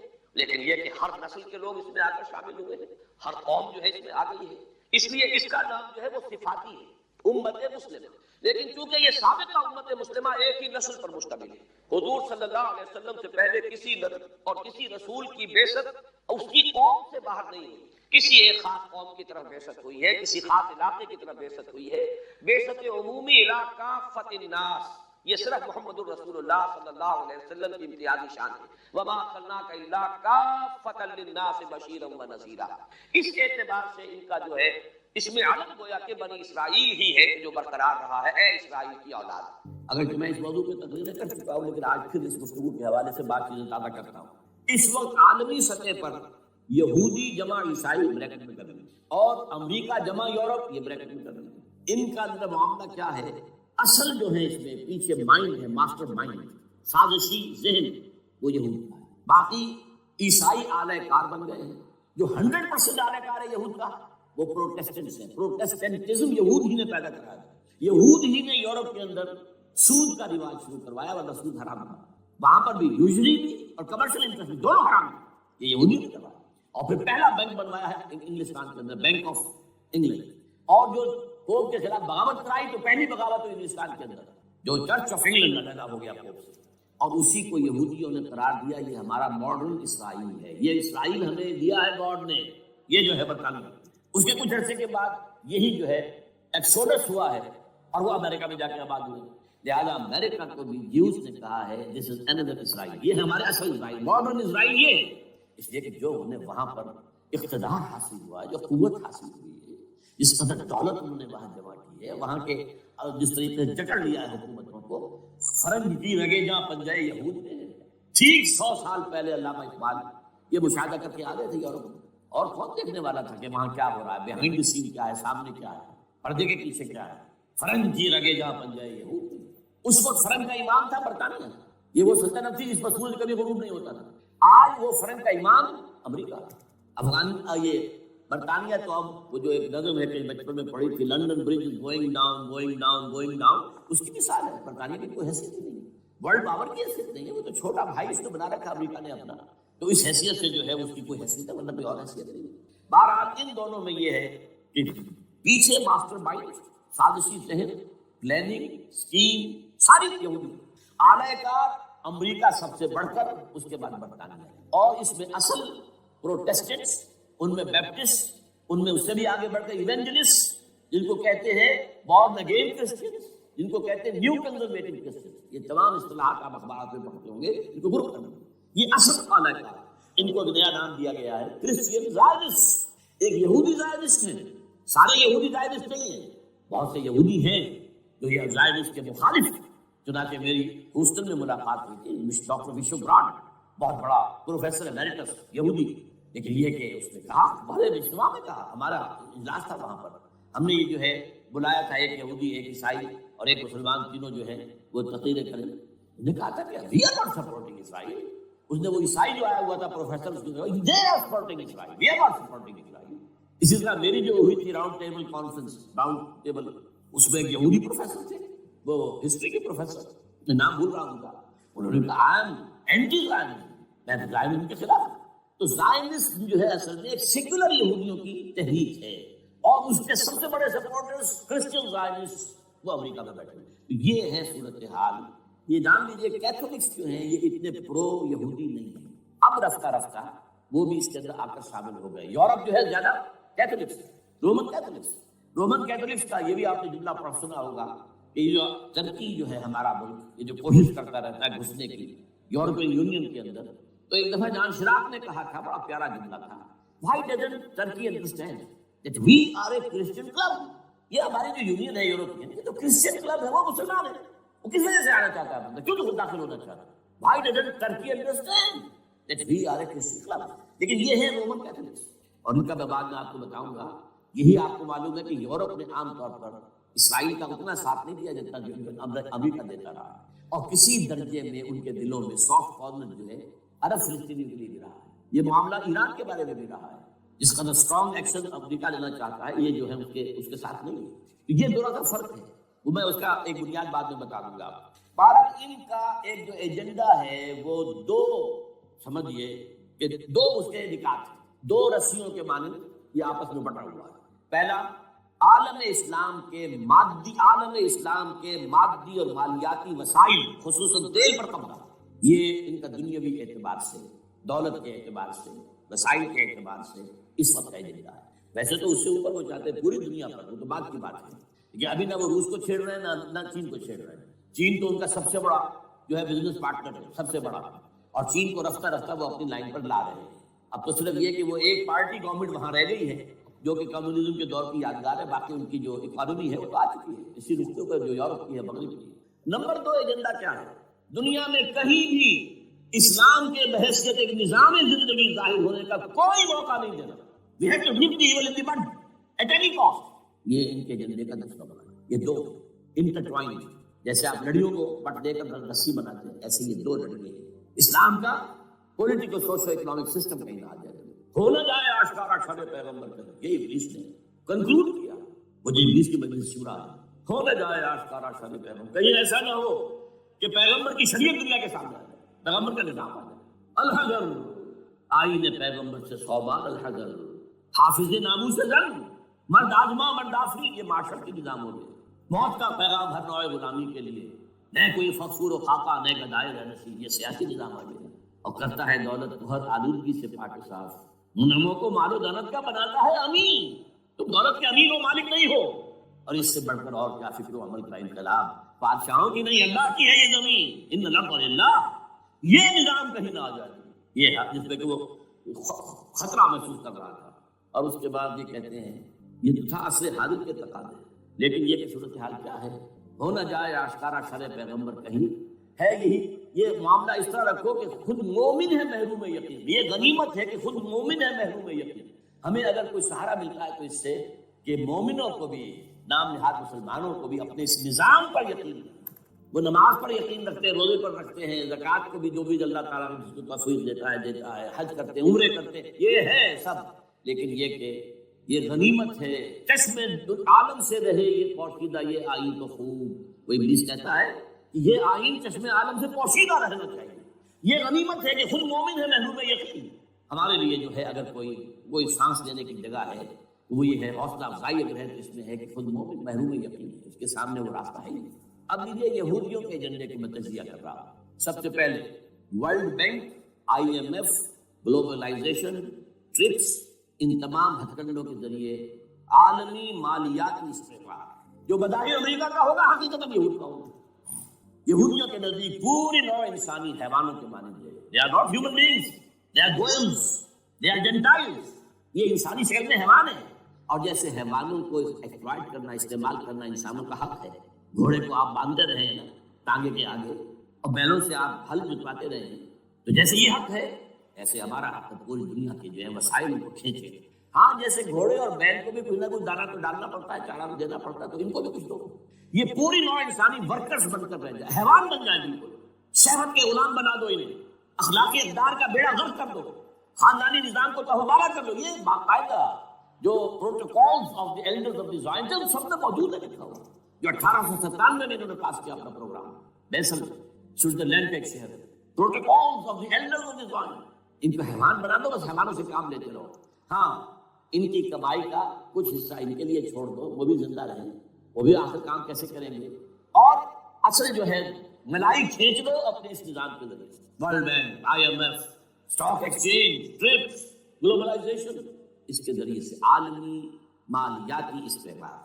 لیکن یہ کہ ہر نسل کے لوگ اس میں آ کر شامل ہوئے ہیں، ہر قوم جو ہے اس میں آ گئی ہے، اس لیے اس کا نام جو ہے وہ صفاتی ہے، امت مسلمہ۔ لیکن چونکہ یہ سابقہ امت مسلمہ ایک ہی نسل پر مشتمل ہے، حضور صلی اللہ علیہ وسلم سے پہلے کسی نبی اور کسی رسول کی بعثت اس کی قوم سے باہر نہیں ہوئی، کسی ایک خاص قوم کی طرف بعثت ہوئی ہے، کسی خاص علاقے کی طرف بعثت ہوئی ہے۔ بعثت عمومی علاقہ فتح الناس، یہ صرف محمد الرسول اللہ صلی اللہ علیہ وسلم کی امتیازی شان ہے۔ وَمَا أَرْسَلْنَاكَ إِلَّا كَافَّةً لِلنَّاسِ بَشِيرًا وَنَذِيرًا۔ اس اعتبار سے ان کا جو ہے اس میں علم گویا کہ بنی اسرائیل ہی ہے جو برقرار رہا ہے، اے اسرائیل کی اولاد۔ اگرچہ میں اس موضوع پہ تقریر کر چکا ہوں، لیکن آج پھر اس گفتگو کے حوالے سے بات چیزیں زیادہ کرتا ہوں۔ اس وقت عالمی سطح پر یہودی جمع عیسائی بریکٹ میں کر لیں اور امریکہ جمع یورپ یہ بریکٹ میں کر لیں، ان کا اندر معاملہ کیا ہے؟ اصل جو ہے اس میں پیچھے مائنڈ ہے، ماسٹر مائنڈ، سازشی ذہن وہ یہود کا ہے۔ باقی عیسائی اعلی کار بن گئے ہیں، جو 100% اعلی کار ہے یہود کا وہ پروٹیسٹنٹس ہیں۔ پروٹیسٹنٹزم یہود ہی نے پیدا کرایا، یہود ہی نے یورپ کے اندر سود کا رواج شروع کروایا، ورنہ سود حرام تھا وہاں پر بھی، یوزلی بھی اور کمرشل انٹرسٹ بھی، دونوں حرام تھے، یہ یہودی نے کروایا۔ اور پھر پہلا بینک بنوایا ہے انگلستان کے اندر، بینک آف انگلینڈ، اور جو پوپ کے خلاف بغاوت کرائی تو پہلی بغاوت ہوئی انگلستان کے اندر، جو چرچ آف انگلینڈ میں پیدا ہو گیا پوپ سے، اور اسی کو یہودیوں نے قرار دیا یہ ہمارا ماڈرن اسرائیل ہے، یہ اسرائیل ہمیں دیا ہے گاڈ نے، یہ جو ہے برطانیہ۔ اس کے کچھ عرصے کے بعد یہی جو ہے ایکسوڈس ہوا ہے اور وہ امریکہ میں جا کے آباد ہوئے، لہٰذا امریکہ کو بھی جیوز نے کہا ہے دس از انادر اسرائیل، یہ ہمارے اصل اسرائیل، ماڈرن اسرائیل یہ ہے، اس لیے کہ جو انہیں وہاں پر اقتدار حاصل ہوا ہے، جو قوت حاصل ہوئی ہے، جس قدر دولت انہوں نے وہاں جمع کی ہے، وہاں کے جس طریقے سے جکڑ لیا ہے حکومتوں کو، فرنگ کی رگے جہاں پنجائے یہود نے، ٹھیک 100 سال پہلے علامہ اقبال یہ مشاہدہ کر کے آ گئے تھے یورپ میں، اور کون دیکھنے والا تھا کہ وہاں کیا ہو رہا ہے، بیہائنڈ دی سین کیا ہے، سامنے کیا ہے، پردے کے پیچھے کیا ہے۔ فرنگ کی رگے جہاں پنجائے یہود، اس وقت فرنگ کا امام تھا برطانیہ، یہ وہ سلطنت تھی جس پر سورج کبھی غروب نہیں ہوتا تھا، آج وہ فرنگ کا امام امریکہ، یہ برطانیہ تو اب وہ جو ایک نظم ہے کہ بچپن میں پڑھی تھی، London bridge is going down going down going down, اس کی مثال ہے۔ برطانیہ کی کوئی حیثیت نہیں ہے، ورلڈ پاور کی حیثیت نہیں ہے، وہ تو چھوٹا بھائی اس نے بنا رکھا امریکہ نے اپنا، تو اس حیثیت سے جو ہے اس کی کوئی حیثیت ہے، ورنہ کوئی اور حیثیت نہیں ہے۔ بہرحال ان دونوں میں یہ ہے کہ پیچھے ماسٹر مائنڈ، سازشی ذہن، پلاننگ، اسکیم ساری یہودی، اعلی کار امریکہ سب سے بڑھ کر، اس کے بعد برطانیہ، اور اس میں اصل پروٹیسٹنٹس، ان میں بیپٹسٹ، ان میں اس سے بھی آگے بڑھ کر ایونجلسٹ، جن کو کہتے ہیں بورن اگین کرسچنس، جن کو کہتے ہیں نیو کنزرویٹو کرسچنس، یہ تمام اصطلاحات آپ اخبارات میں پڑھتے ہوں گے، ان کو گروپ کرنا، یہ اصل اعلی کار، ان کو ایک نیا نام دیا گیا ہے کرسچین زائونسٹ۔ ایک یہودی زائونسٹ ہیں، سارے یہودی زائونسٹ نہیں ہیں، بہت سے یہودی ہیں جو یہ زائونسٹ کے مخالف ہیں۔ چنانچہ میری ہیوسٹن میں ملاقات ہوئی تھی ڈاکٹر وشو براڈ، بہت بڑا پروفیسر ایمیریٹس یہودی، لیکن یہ کہ اس نے کہا، بڑے اجتماع میں کہا، ہمارا اجلاس تھا وہاں پر، ہم نے یہ جو ہے بلایا تھا ایک یہودی، ایک عیسائی اور ایک مسلمان، تینوں جو ہے وہ تقریریں کریں، انہوں نے کہا تھا کہ وی آر ناٹ سپورٹنگ اسرائیل۔ اس نے وہ عیسائی جو آیا ہوا تھا پروفیسر، اس نے کہا they are supporting Israel, we are not supporting Israel. اسی طرح میری جو ہوئی تھی round table conference, round table, اس میں ایک یہودی پروفیسر تھے، وہ ہسٹری کے پروفیسر، میں نام بھول رہا ہوں کا، انہوں نے کہا آئی ایم اینٹی زائنسٹ، میں زائنسٹ کے خلاف۔ تو زائنسٹ جو ہے اصل میں ایک سیکولر یہودیوں کی تحریک ہے، اور اس کے سب سے بڑے سپورٹرز کرسچین زائنسٹ وہ امریکہ میں بیٹھے ہیں۔ یہ ہے صورتحال یہ جان لیجیے کیتھولکس جو ہیں یہ اتنے پرو یہودی نہیں ہیں، اب رفتہ رفتہ وہ بھی اس کے اندر آ کر شامل ہو گئے۔ یورپ جو ہے زیادہ کیتھولکس، رومن کیتھولکس کا یہ بھی آپ نے جملہ پڑھ سنا ہوگا کہ یہ جو ترکی جو ہے ہمارا ملک، یہ جو کوشش کرتا رہتا ہے گھسنے کی یورپین یونین کے اندر، تو ایک دفعہ جان شراق نے کہا تھا، بڑا پیارا جملہ تھا، Why doesn't Turkey understand that we are a Christian club؟ یہ ہماری جو یونین ہے یورپین، یہ تو کرسچن کلب ہے، وہ مسلمان ہے، وہ کس وجہ سے آنا چاہتا ہے، کیوں تو داخل ہونا چاہتا ہے؟ Why doesn't Turkey understand that we are a Christian club؟ لیکن یہ ہے رومن کیتھولکس، اور ان کا میں بعد میں آپ کو بتاؤں گا۔ یہی آپ کو معلوم ہے کہ یورپ نے عام طور پر اسرائیل کا اتنا ساتھ نہیں دیا جتنا جو امریکہ دیتا رہا، اور کسی درجے میں ان کے دلوں میں سافٹ کارنر جو ہے عرب فلسطینیوں کے لیے بھی رہا ہے۔ یہ معاملہ ایران کے بارے میں بھی رہا ہے، جس قدر اسٹرانگ ایکشن امریکہ لینا چاہتا ہے، یہ جو ہے اس کے ساتھ نہیں ہے۔ یہ دونوں کا فرق ہے، وہ میں اس کا ایک بنیاد بعد میں بتا دوں گا۔ بہرحال ان کا ایک جو ایجنڈا ہے وہ دو، سمجھیے کہ دو اس کے نکات ہیں، دو رسیوں کے مانند یہ آپس میں بٹا ہوا ہے۔ پہلا، عالم اسلام کے مادی اور مالیاتی وسائل خصوصاً تیل پر قبضہ، یہ ان کا دنیاوی اعتبار سے، دولت کے اعتبار سے، وسائل کے اعتبار سے اس وقت کا ایجنڈا ہے۔ ویسے تو اس سے اوپر وہ چاہتے ہیں پوری دنیا پر، وہ تو بعد کی بات ہے کہ ابھی نہ وہ روس کو چھیڑ رہے ہیں نہ چین کو چھیڑ رہے ہیں۔ چین تو ان کا سب سے بڑا جو ہے بزنس پارٹنر ہے، سب سے بڑا، اور چین کو رفتہ رفتہ وہ اپنی لائن پر لا رہے ہیں۔ اب تو صرف یہ کہ وہ ایک پارٹی گورنمنٹ وہاں رہ گئی ہے جو کہ کمیونزم کے دور کی یادگار ہے، باقی ان کی جو اکانومی ہے وہ تو آ چکی ہے اسی رشتوں پر جو یورپ کی ہے، مغرب کی ہے۔ نمبر دو ایجنڈا کیا ہے؟ دنیا میں کہیں بھی اسلام کے بحیثیت ایک نظام زندگی ظاہر ہونے کا کوئی موقع نہیں دینا۔ We have to nip the evil in the bud at any cost۔ یہ ان کے ایجنڈے کا دستہ بنا ہے۔ یہ دو انٹرٹوائنڈ، جیسے آپ لڑیوں کو بٹ دے کر رسی بناتے ہیں، ایسے یہ دو لڑیے ہیں۔ اسلام کا پولیٹیکل سوشو اکنامک سسٹم کہیں نہ آ جائے، ہو نہ جائے آشکارا شر پیغمبر کا، یہ ابلیس نے کنکلوڈ کیا، وہ جو ابلیس کی مجلس شورا ہے، ہو نہ جائے آشکارا شر پیغمبر، کہیں ایسا نہ ہو کہ پیغمبر کی شریعت دنیا کے سامنے آ جائے، پیغمبر کا نظام آ جائے۔ الحذر، آئین پیغمبر سے 100 بار الحذر، حافظ ناموس زن، مرد آزما مرد آفری، یہ معاشرت کے نظام ہو گئے۔ موت کا پیغام ہر نوع غلامی کے لیے، نہ کوئی فخر و خاکہ نہ گدائے رہنسی، یہ سیاسی نظام آ گیا، اور کرتا ہے دولت کو ہر آلودگی سے پاک صاف، منعموں کو مال و دولت کا بناتا ہے امین، تم دولت کے امین و مالک نہیں ہو۔ اور اس سے بڑھ کر اور کیا فکر و عمل کا انقلاب، بادشاہوں کی نہیں اللہ کی ہے یہ زمین، ان الارض للہ، یہ نظام کہیں نہ آ جائے، یہ ہے جس پہ کہ وہ خطرہ محسوس کر رہا تھا۔ اور اس کے بعد یہ کہتے ہیں یہ تھا عصر حاضر کے تقاضے، لیکن یہ کہ صورتحال کیا ہے، ہو نہ جائے آشکارا شر پیغمبر کہیں ہے یہی، یہ معاملہ اس طرح رکھو کہ خود مومن ہے محروم یقین، یہ غنیمت ہے کہ خود مومن ہے محروم یقین۔ ہمیں اگر کوئی سہارا ملتا ہے تو اس سے کہ مومنوں کو بھی، نام نہاد مسلمانوں کو بھی اپنے اس نظام پر یقین ہے، وہ نماز پر یقین رکھتے ہیں، روزے پر رکھتے ہیں، زکوٰۃ کو بھی جو بھی اللہ تعالیٰ نے جس کو تفویض دیتا ہے، حج کرتے ہیں، عمرے کرتے ہیں، یہ ہے سب، لیکن یہ کہ یہ غنیمت ہے، چشم عالم سے رہے یہ پوشیدہ یہ آئین تو خوب، کوئی ابلیس کہتا ہے کہ یہ آئین چشم عالم سے پوشیدہ رہنا چاہیے، یہ غنیمت ہے کہ خود مومن ہے محروم یقین۔ ہمارے لیے جو ہے اگر کوئی سانس لینے کی جگہ ہے وہ یہ ہے، حوصلہ افزائی اگر ہے تو اس میں ہے کہ خود مومن محروم یقین ہے، اس کے سامنے وہ راستہ ہے نہیں۔ اب لیجیے یہودیوں کے ایجنڈے کو میں تجزیہ کر رہا ہوں۔ سب سے پہلے World Bank, IMF، globalisation, TRIPS, ان تمام ہتھ کنڈوں کے ذریعے عالمی مالیاتی استقرار جو بظاہر امریکہ کا ہوگا حقیقت میں یہود کا ہوگا۔ یہودیوں کے نزدیک پوری نوع انسانی حیوانوں کے مانند ہے، they are not human beings, they are goyim, they are gentiles، یہ انسانی شکل میں حیوان ہیں، اور جیسے حیوانوں کو ایکسپلائٹ کرنا، استعمال کرنا انسانوں کا حق ہے، گھوڑے کو آپ باندھتے رہے ہیں ٹانگے کے آگے اور بیلوں سے آپ ہل جتواتے رہے ہیں، تو جیسے یہ حق ہے ایسے ہمارا حق ہے پوری دنیا کے جو ہے وسائل کو کھینچے۔ ہاں جیسے گھوڑے اور بیل کو بھی کچھ نہ کچھ دانا تو ڈالنا پڑتا ہے، چارہ بھی دینا پڑتا ہے، تو ان کو بھی کچھ دو، یہ پوری نوع انسانی ورکرز بن کر رہ جائے، حیوان بن جائے، بالکل شہوت کے غلام بنا دو انہیں، اخلاقی اقدار کا بیڑا غرق کر دو، خاندانی نظام کو تہوارہ کر دو۔ یہ باقاعدہ جو protocols of the elders of the Zion سب میں موجود ہے لکھا ہوا، جو 1897 میں انہوں نے پاس کیا اپنا پروگرام، بیسل سوئٹزرلینڈ کا ایک شہر ہے، protocols of the elders of the Zion. ان کو حیوان بنا دو، بس حیوانوں سے کام لیتے رہو، ہاں ان کی کمائی کا کچھ حصہ ان کے لیے چھوڑ دو، وہ بھی زندہ رہیں، وہ بھی آخر کام کیسے کریں گے۔ اور اصل جو ہے ملائی کھینچ لو اپنے اس نظام کے ذریعے سے، World Bank, I M F, stock exchange, TRIPS, globalisation, اس کے ذریعے سے عالمی مالیاتی استحکام۔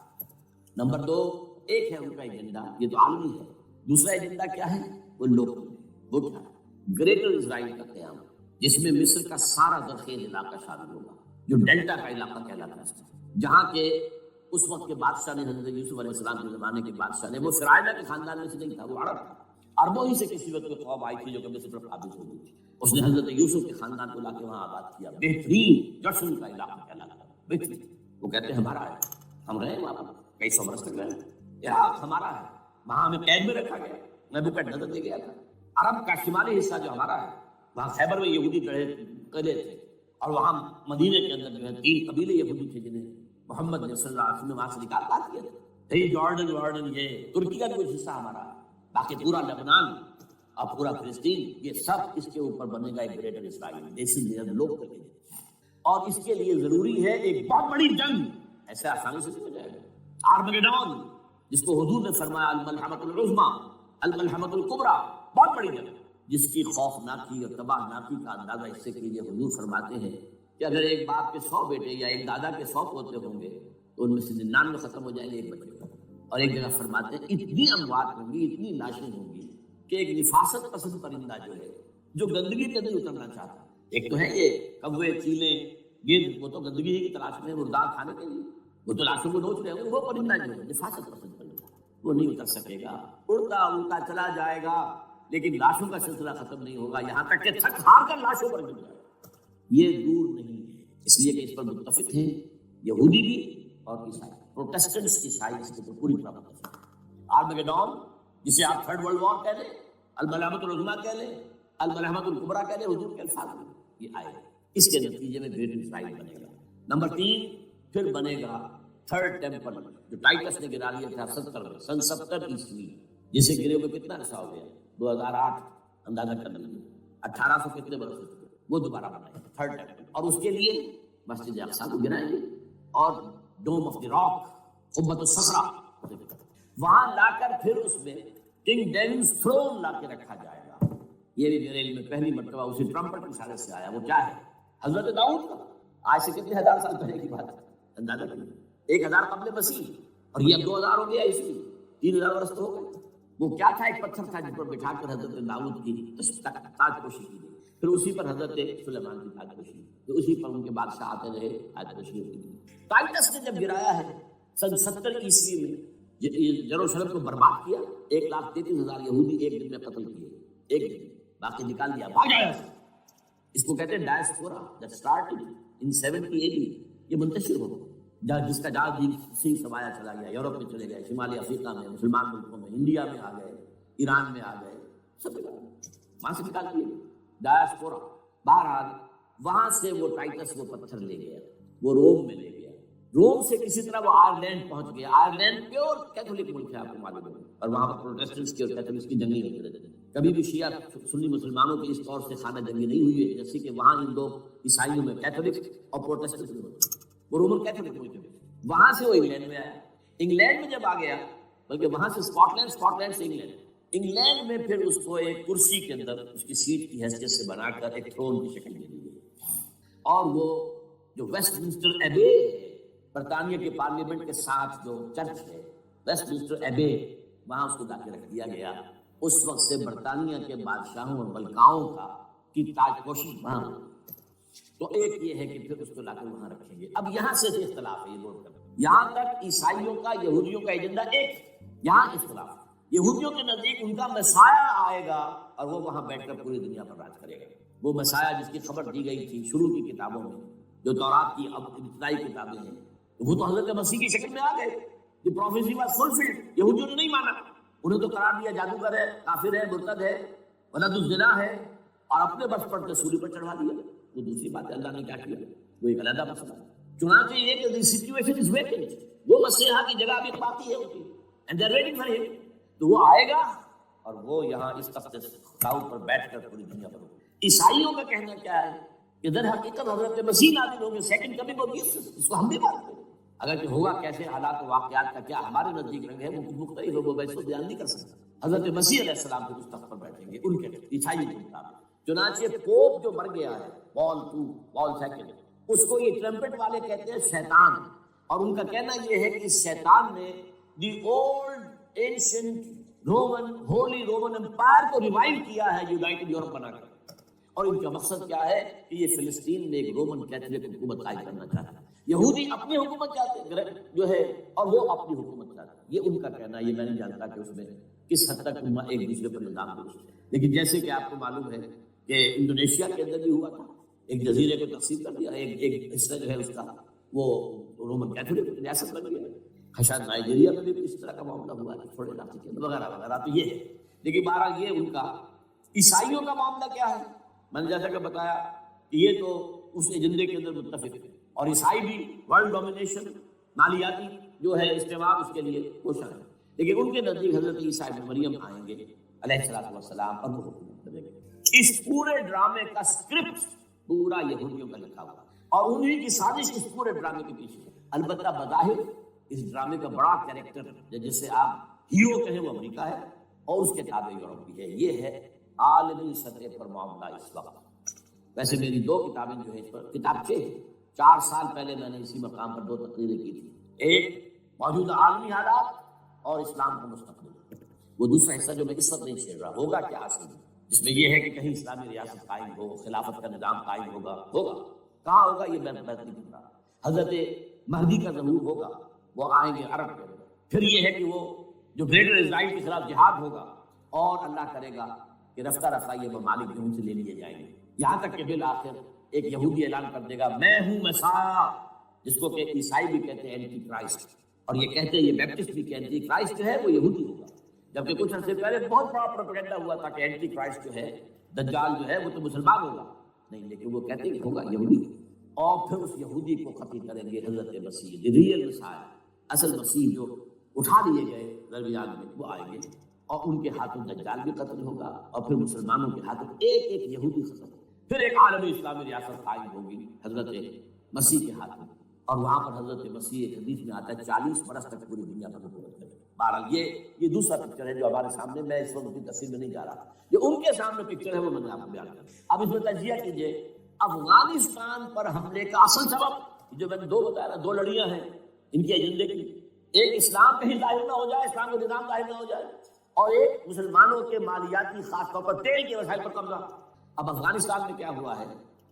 نمبر 2، ایک ہے ان کا ایجنڈا، یہ تو عالمی ہے، دوسرا ایجنڈا کیا ہے؟ وہ لوکل ہے۔ وہ کیا ہے؟ گریٹر اسرائیل کا قیام، جس میں مصر کا سارا زرخیز علاقہ شامل ہوگا، جو ڈیلٹا کا علاقہ کہلاتا ہے، جہاں کے اس وقت کے بادشاہ نے، حضرت یوسف علیہ السلام کے زمانے کے بادشاہ نے، وہ فرعونہ کے خاندان میں سے نہیں تھا، وہ عرب تھا، عربوں ہی سے کسی وقت کوئی قوم آئی تھی جو کہ مصر پر قابض ہو گئی تھی، اس نے حضرت یوسف کے خاندان کو لا کے وہاں آباد کیا، بہترین جشن کا علاقہ کہلاتا ہے، بہترین۔ وہ کہتے ہیں ہمارا ہے، ہم رہے وہاں پر کئی سو برس تک رہے، عراق ہمارا ہے، وہاں ہمیں قید میں رکھا گیا، نبوکدنضر دے گیا تھا۔ عرب کا شمالی حصہ جو ہمارا ہے، وہاں خیبر میں یہودی قلعے تھے، اور وہاں مدینے کے اندر جو ہے 3 قبیلے یہودی تھے جنہیں محمد نے صلی اللہ علیہ وسلم نے وہاں سے نکال دیا تھا۔ یہ جارڈن یہ ترکی کا بھی کچھ حصہ ہمارا ہے، باقی پورا لبنان اور پورا فلسطین، یہ سب اس کے اوپر بنے گا ایک گریٹر اسرائیل، لوگ کریں گے۔ اور اس کے لیے ضروری ہے ایک بہت بڑی جنگ، ایسے آسانی سے نہیں ہو جائے گا۔ آرمگیڈون، جس کو حضور نے فرمایا الملحمۃ العظمیٰ، الملحمۃ الکبریٰ، بہت بڑی جنگ، جس کی خوفناکی اور تباہناکی کا اندازہ اس سے کیجیے۔ حضور فرماتے ہیں کہ اگر ایک باپ کے 100 بیٹے یا ایک دادا کے 100 پوتے ہوں گے تو ان میں سے 99 ختم ہو جائیں گے، ایک بچے گا۔ اور ایک جگہ فرماتے ہیں اتنی اموات ہوں گی، اتنی لاشیں ہوں گی کہ ایک نفاست پسند پرندہ جو ہے، جو گندگی کے نہیں اترنا چاہتا، ایک تو ہے یہ کوے، چیلیں، گرد، وہ تو گندگی ہی کی تلاش میں مردار کھانے کے لیے، وہ تو لاشوں کو نوچ رہے ہیں، وہ پرندہ جو ہے نفاست پسند پرندہ، وہ نہیں اتر سکے گا، اڑتا چلا جائے گا، لیکن لاشوں کا سلسلہ ختم نہیں ہوگا، یہاں تک کہ تھک ہار کر لاشوں پر گر جائے گا۔ یہ دور نہیں ہے، اس لیے کہ اس پر متفق ہیں یہودی بھی اور عیسائی، پروٹسٹنٹس عیسائی اس کے پوری طرح متفق ہیں۔ آرمگیڈون، جسے آپ 3rd ورلڈ وار کہہ لیں، الملحمۃ العظمیٰ کہہ لیں، الملحمۃ الکبریٰ کہہ لیں، حضور کے الفاظ میں یہ آئے گا، اس کے نتیجے میں گریٹ اسرائیل بنے گا۔ نمبر 3، پھر بنے گا 3rd ٹیمپل، جو ٹائٹس نے گرا لیا تھا سن 70 عیسوی، جسے گرے ہوئے کتنا عرصہ ہو گیا، 2008 اندازہ کر لیجیے، 1800 کتنے برس ہو چکے، وہ دوبارہ بنائے گا 3rd ٹیمپل، اور اس کے لیے مسجد اقصیٰ کو گرائیں گے، اور ڈوم آف دی راک، قبۃ الصخرہ، وہاں لا کر پھر اس میں کنگ ڈیوڈ's تھرون لا کے رکھا جائے گا۔ یہ بھی میرے علم میں پہلی مرتبہ اسی ٹرمپٹ کی اشارے سے آیا۔ وہ کیا ہے؟ حضرت داؤد کا، آج سے کتنے 1000 سال پہلے کی بات ہے، اندازہ کریے، 1000 قبل مسیح، اور یہ اب 2000 ہو گیا عیسوی، 3000 برس تو ہو گئے۔ وہ کیا تھا؟ ایک پتھر تھا جس پر بٹھا کر حضرت داؤد کی تاج پوشی کی گئی، پھر اسی پر حضرت سلیمان کی تاج پوشی، پھر اسی پر ان کے بادشاہ آتے رہے، تاج پوشی ہوتی گئی۔ ٹائٹس نے جب گرایا ہے سن 70 عیسوی میں، یروشلم کو برباد کیا، 1,33,000 یہودی ایک دن میں قتل کیے، ایک دن، باقی نکال دیا، بھاگ آیا۔ اس کو کہتے ہیں diaspora, that started in 70 AD، یہ منتشر ہو گیا، جس کا جال سنگھ سمایا چلا گیا، یورپ میں چلے گئے، شمالی افریقہ میں، مسلمان ملکوں میں، انڈیا میں آ گئے، ایران میں آ گئے، سب جگہ وہاں سے نکال دیے ڈائسپورا۔ بہرحال وہاں سے وہ ٹائٹس وہ پتھر لے گیا، وہ روم میں لے گیا، روم سے کسی طرح وہ آئرلینڈ پہنچ گیا۔ آئرلینڈ پیور کیتھولک ملک ہے، آپ کو معلوم ہے، اور وہاں پر پروٹیسٹنٹس کی اور کیتھولکس کی جنگی ہوتی رہتی ہے۔ کبھی بھی شیعہ سنی مسلمانوں کی اس طور سے خانہ جنگی نہیں ہوئی ہے جیسے کہ وہاں ان دو عیسائیوں میں کیتھولکس اور پروٹیسٹنٹس میں ہوتی ہے۔ وہ رومن کیتھولک ملک ہے، وہاں سے وہ انگلینڈ میں آیا۔ انگلینڈ میں جب آ گیا، بلکہ وہاں سے اسکاٹ لینڈ سے انگلینڈ میں پھر اس کو ایک کرسی کے اندر اس کی سیٹ کی حیثیت سے بنا کر ایک تھرون کی شکل دے دی گئی، اور وہ جو ویسٹ منسٹر ایبے ہے، برطانیہ کے پارلیمنٹ کے ساتھ جو چرچ ہے، ویسٹ منسٹر ایبے، وہاں اس کو لا کے رکھ دیا گیا۔ اس وقت سے برطانیہ کے بادشاہوں اور ملکاؤں کی تاج پوشی وہاں ہوئی۔ تو ایک یہ ہے کہ پھر اس کو لا کر وہاں رکھیں گے۔ اب یہاں سے اختلاف ہے، یہ نوٹ کریں، یہاں تک عیسائیوں کا یہودیوں کا ایجنڈا ایک، یہاں اختلاف۔ یہودیوں کے نزدیک ان کا مسیح آئے گا اور وہ وہاں بیٹھ کر پوری دنیا پر راج کرے گا۔ وہ مسیح جس کی خبر دی گئی تھی شروع کی کتابوں میں، جو تورات کی اب ابتدائی کتابیں ہیں، وہ تو حضرت مسیح کی شکل میں آ گئے۔ دی پروفیسی واز فلفلڈ۔ یہودیوں نے نہیں مانا، انہیں تو قرار دیا جادوگر ہے، کافر ہے، مرتد ہے، ولد الزنا ہے، اور اپنے بس پر سولی پر چڑھا دیا۔ وہ دوسری بات ہے، اللہ نے کیا کیا، وہ ایک علیحدہ مسئلہ ہے۔ چنانچہ یہ کہ سچویشن از ویکنٹ، وہ مسیحا کی جگہ ابھی باقی ہے ان کی، and they are waiting for ہم۔ تو وہ آئے گا اور وہ یہاں اس تخت داؤد پر بیٹھ کر پوری دنیا پر۔ عیسائیوں کا کہنا کیا ہے کہ در حقیقت حضرت مسیح نازل ہوں گے، سیکنڈ کمنگ آف جیسس، اس کو ہم بھی مانتے ہیں۔ اگر کہ ہوگا کیسے، حالات و واقعات کا کیا ہمارے نزدیک رنگ ہے، وہ مختلف ہے، وہ ویسے بیان نہیں کر سکتا۔ حضرت مسیح علیہ السلام کے مستقبل بیٹھیں گے ان کے عیسائی کے مطابق۔ چنانچہ پوپ جو مر گیا ہے پال سیکنڈ، اس کو یہ ٹرمپٹ والے کہتے ہیں شیطان، اور ان کا کہنا یہ ہے کہ اس شیطان نے the old ancient Holy Roman Empire کو ریوائو کیا ہے یونائٹڈ یورپ بنا کر، اور ان کا مقصد کیا ہے کہ یہ فلسطین میں ایک رومن کیتھولک حکومت قائم کرنا چاہتا ہے۔ یہودی اپنی حکومت چاہتے ہیں جو ہے، اور وہ اپنی حکومت چاہتے ہیں، یہ ان کا کہنا ہے۔ یہ میں نہیں جانتا کہ اس میں کس حد تک ایک دوسرے پر الزام درست ہے، لیکن جیسے کہ آپ کو معلوم ہے کہ انڈونیشیا کے اندر بھی ہوا تھا، ایک جزیرے کو تقسیم کر دیا، ایک حصہ جو ہے اس کا وہ رومن کیتھولک ریاست بن گیا۔ شاید نائجیریا میں بھی اس طرح کا معاملہ ہوا ہے تھوڑے علاقے کے اندر وغیرہ وغیرہ، تو یہ ہے۔ لیکن بہرحال یہ ان کا عیسائیوں کا معاملہ کیا ہے، میں نے جیسا کہ بتایا کہ یہ تو اس ایجنڈے کے اندر متفق ہے، اور عیسائی بھی ورلڈ ڈومینیشن مالیاتی جو ہے استعمال اس کے لیے کوشاں ہے، لیکن ان کے نزدیک حضرت عیسیٰ ابن مریم آئیں گے علیہ السلام اور وہ حکومت کریں گے۔ اس پورے ڈرامے کا اسکرپٹ پورا یہودیوں کا لکھا ہوا، اور انہی کی سازش اس پورے ڈرامے کے پیچھے ہے۔ البتہ بظاہر اس ڈرامے کا بڑا کریکٹر جسے آپ ہیرو کہیں وہ امریکہ ہے، اور اس کے تابع یورپ بھی ہے۔ یہ ہے عالمی سطح پر معاملہ اس وقت۔ ویسے میری 2 کتابیں جو ہے اس پر کتابچے ہیں، 4 سال پہلے میں نے اسی مقام پر 2 تقریریں کی تھی، ایک موجودہ عالمی حالات اور اسلام کا مستقبل، وہ دوسرا حصہ جو میں اس وقت نہیں چھیڑ رہا ہوگا کیا اصل میں، جس میں یہ ہے کہ کہیں اسلامی ریاست قائم ہو، خلافت کا نظام قائم ہوگا کہاں ہوگا یہ میں نہیں کہہ رہا۔ حضرت مہدی کا ظہور ہوگا، وہ آئیں گے عرب کے اندر، پھر یہ ہے کہ وہ جو گریٹر اسرائیل کے خلاف جہاد ہوگا، اور اللہ کرے گا کہ رفتہ رفتہ یہ ممالک جو ان سے لے لیے جائیں گے، یہاں تک کہ بالآخر ایک یہودی اعلان کر دے گا میں ہوں مسیح، جس کو کہ عیسائی بھی کہتے ہیں اینٹی کرائسٹ، اور یہ کہتے ہیں یہ بیپٹسٹ بھی کہتے ہیں کرائسٹ جو ہے وہ یہودی ہوگا، جبکہ کچھ عرصے پہلے بہت بڑا پروپیگنڈا ہوا تھا کہ اینٹی کرائسٹ جو ہے دجال جو ہے وہ تو مسلمان ہوگا، نہیں، لیکن وہ کہتے ہیں کہ ہوگا یہودی، اور پھر اس یہودی کو ختم کریں گے حضرت مسیح، دی ریئل مسیح، اصل مسیح جو اٹھا لیے گئے درمیان میں، وہ آئیں گے، اور ان کے ہاتھوں دجال بھی قتل ہوگا، اور پھر مسلمانوں کے ہاتھوں ایک یہودی ختم ہوگا، پھر ایک عالمی اسلامی ریاست قائم ہوگی حضرت مسیح کے ہاتھوں، اور وہاں پر حضرت مسیح ایک حدیث میں آتا ہے 40 برس تک پوری دنیا پر حکومت کرے۔ بہرحال یہ دوسرا پکچر ہے جو ہمارے سامنے، میں اس وقت کی تفصیل میں نہیں جا رہا، جو ان کے سامنے پکچر ہے وہ میں نے آپ کو بیان کیا۔ اب اس میں تجزیہ کیجیے افغانستان پر حملے کا اصل سبب جو میں نے 2 بتایا، 2 لڑیاں ہیں ان کے ایجنڈے کی، ایک اسلام کہیں ظاہر نہ ہو جائے، اسلام کا نظام ظاہر نہ ہو جائے، اور ایک مسلمانوں کے مالیاتی خاص طور پر تیل کے وسائل پر قبضہ۔ اب افغانستان میں کیا ہوا ہے،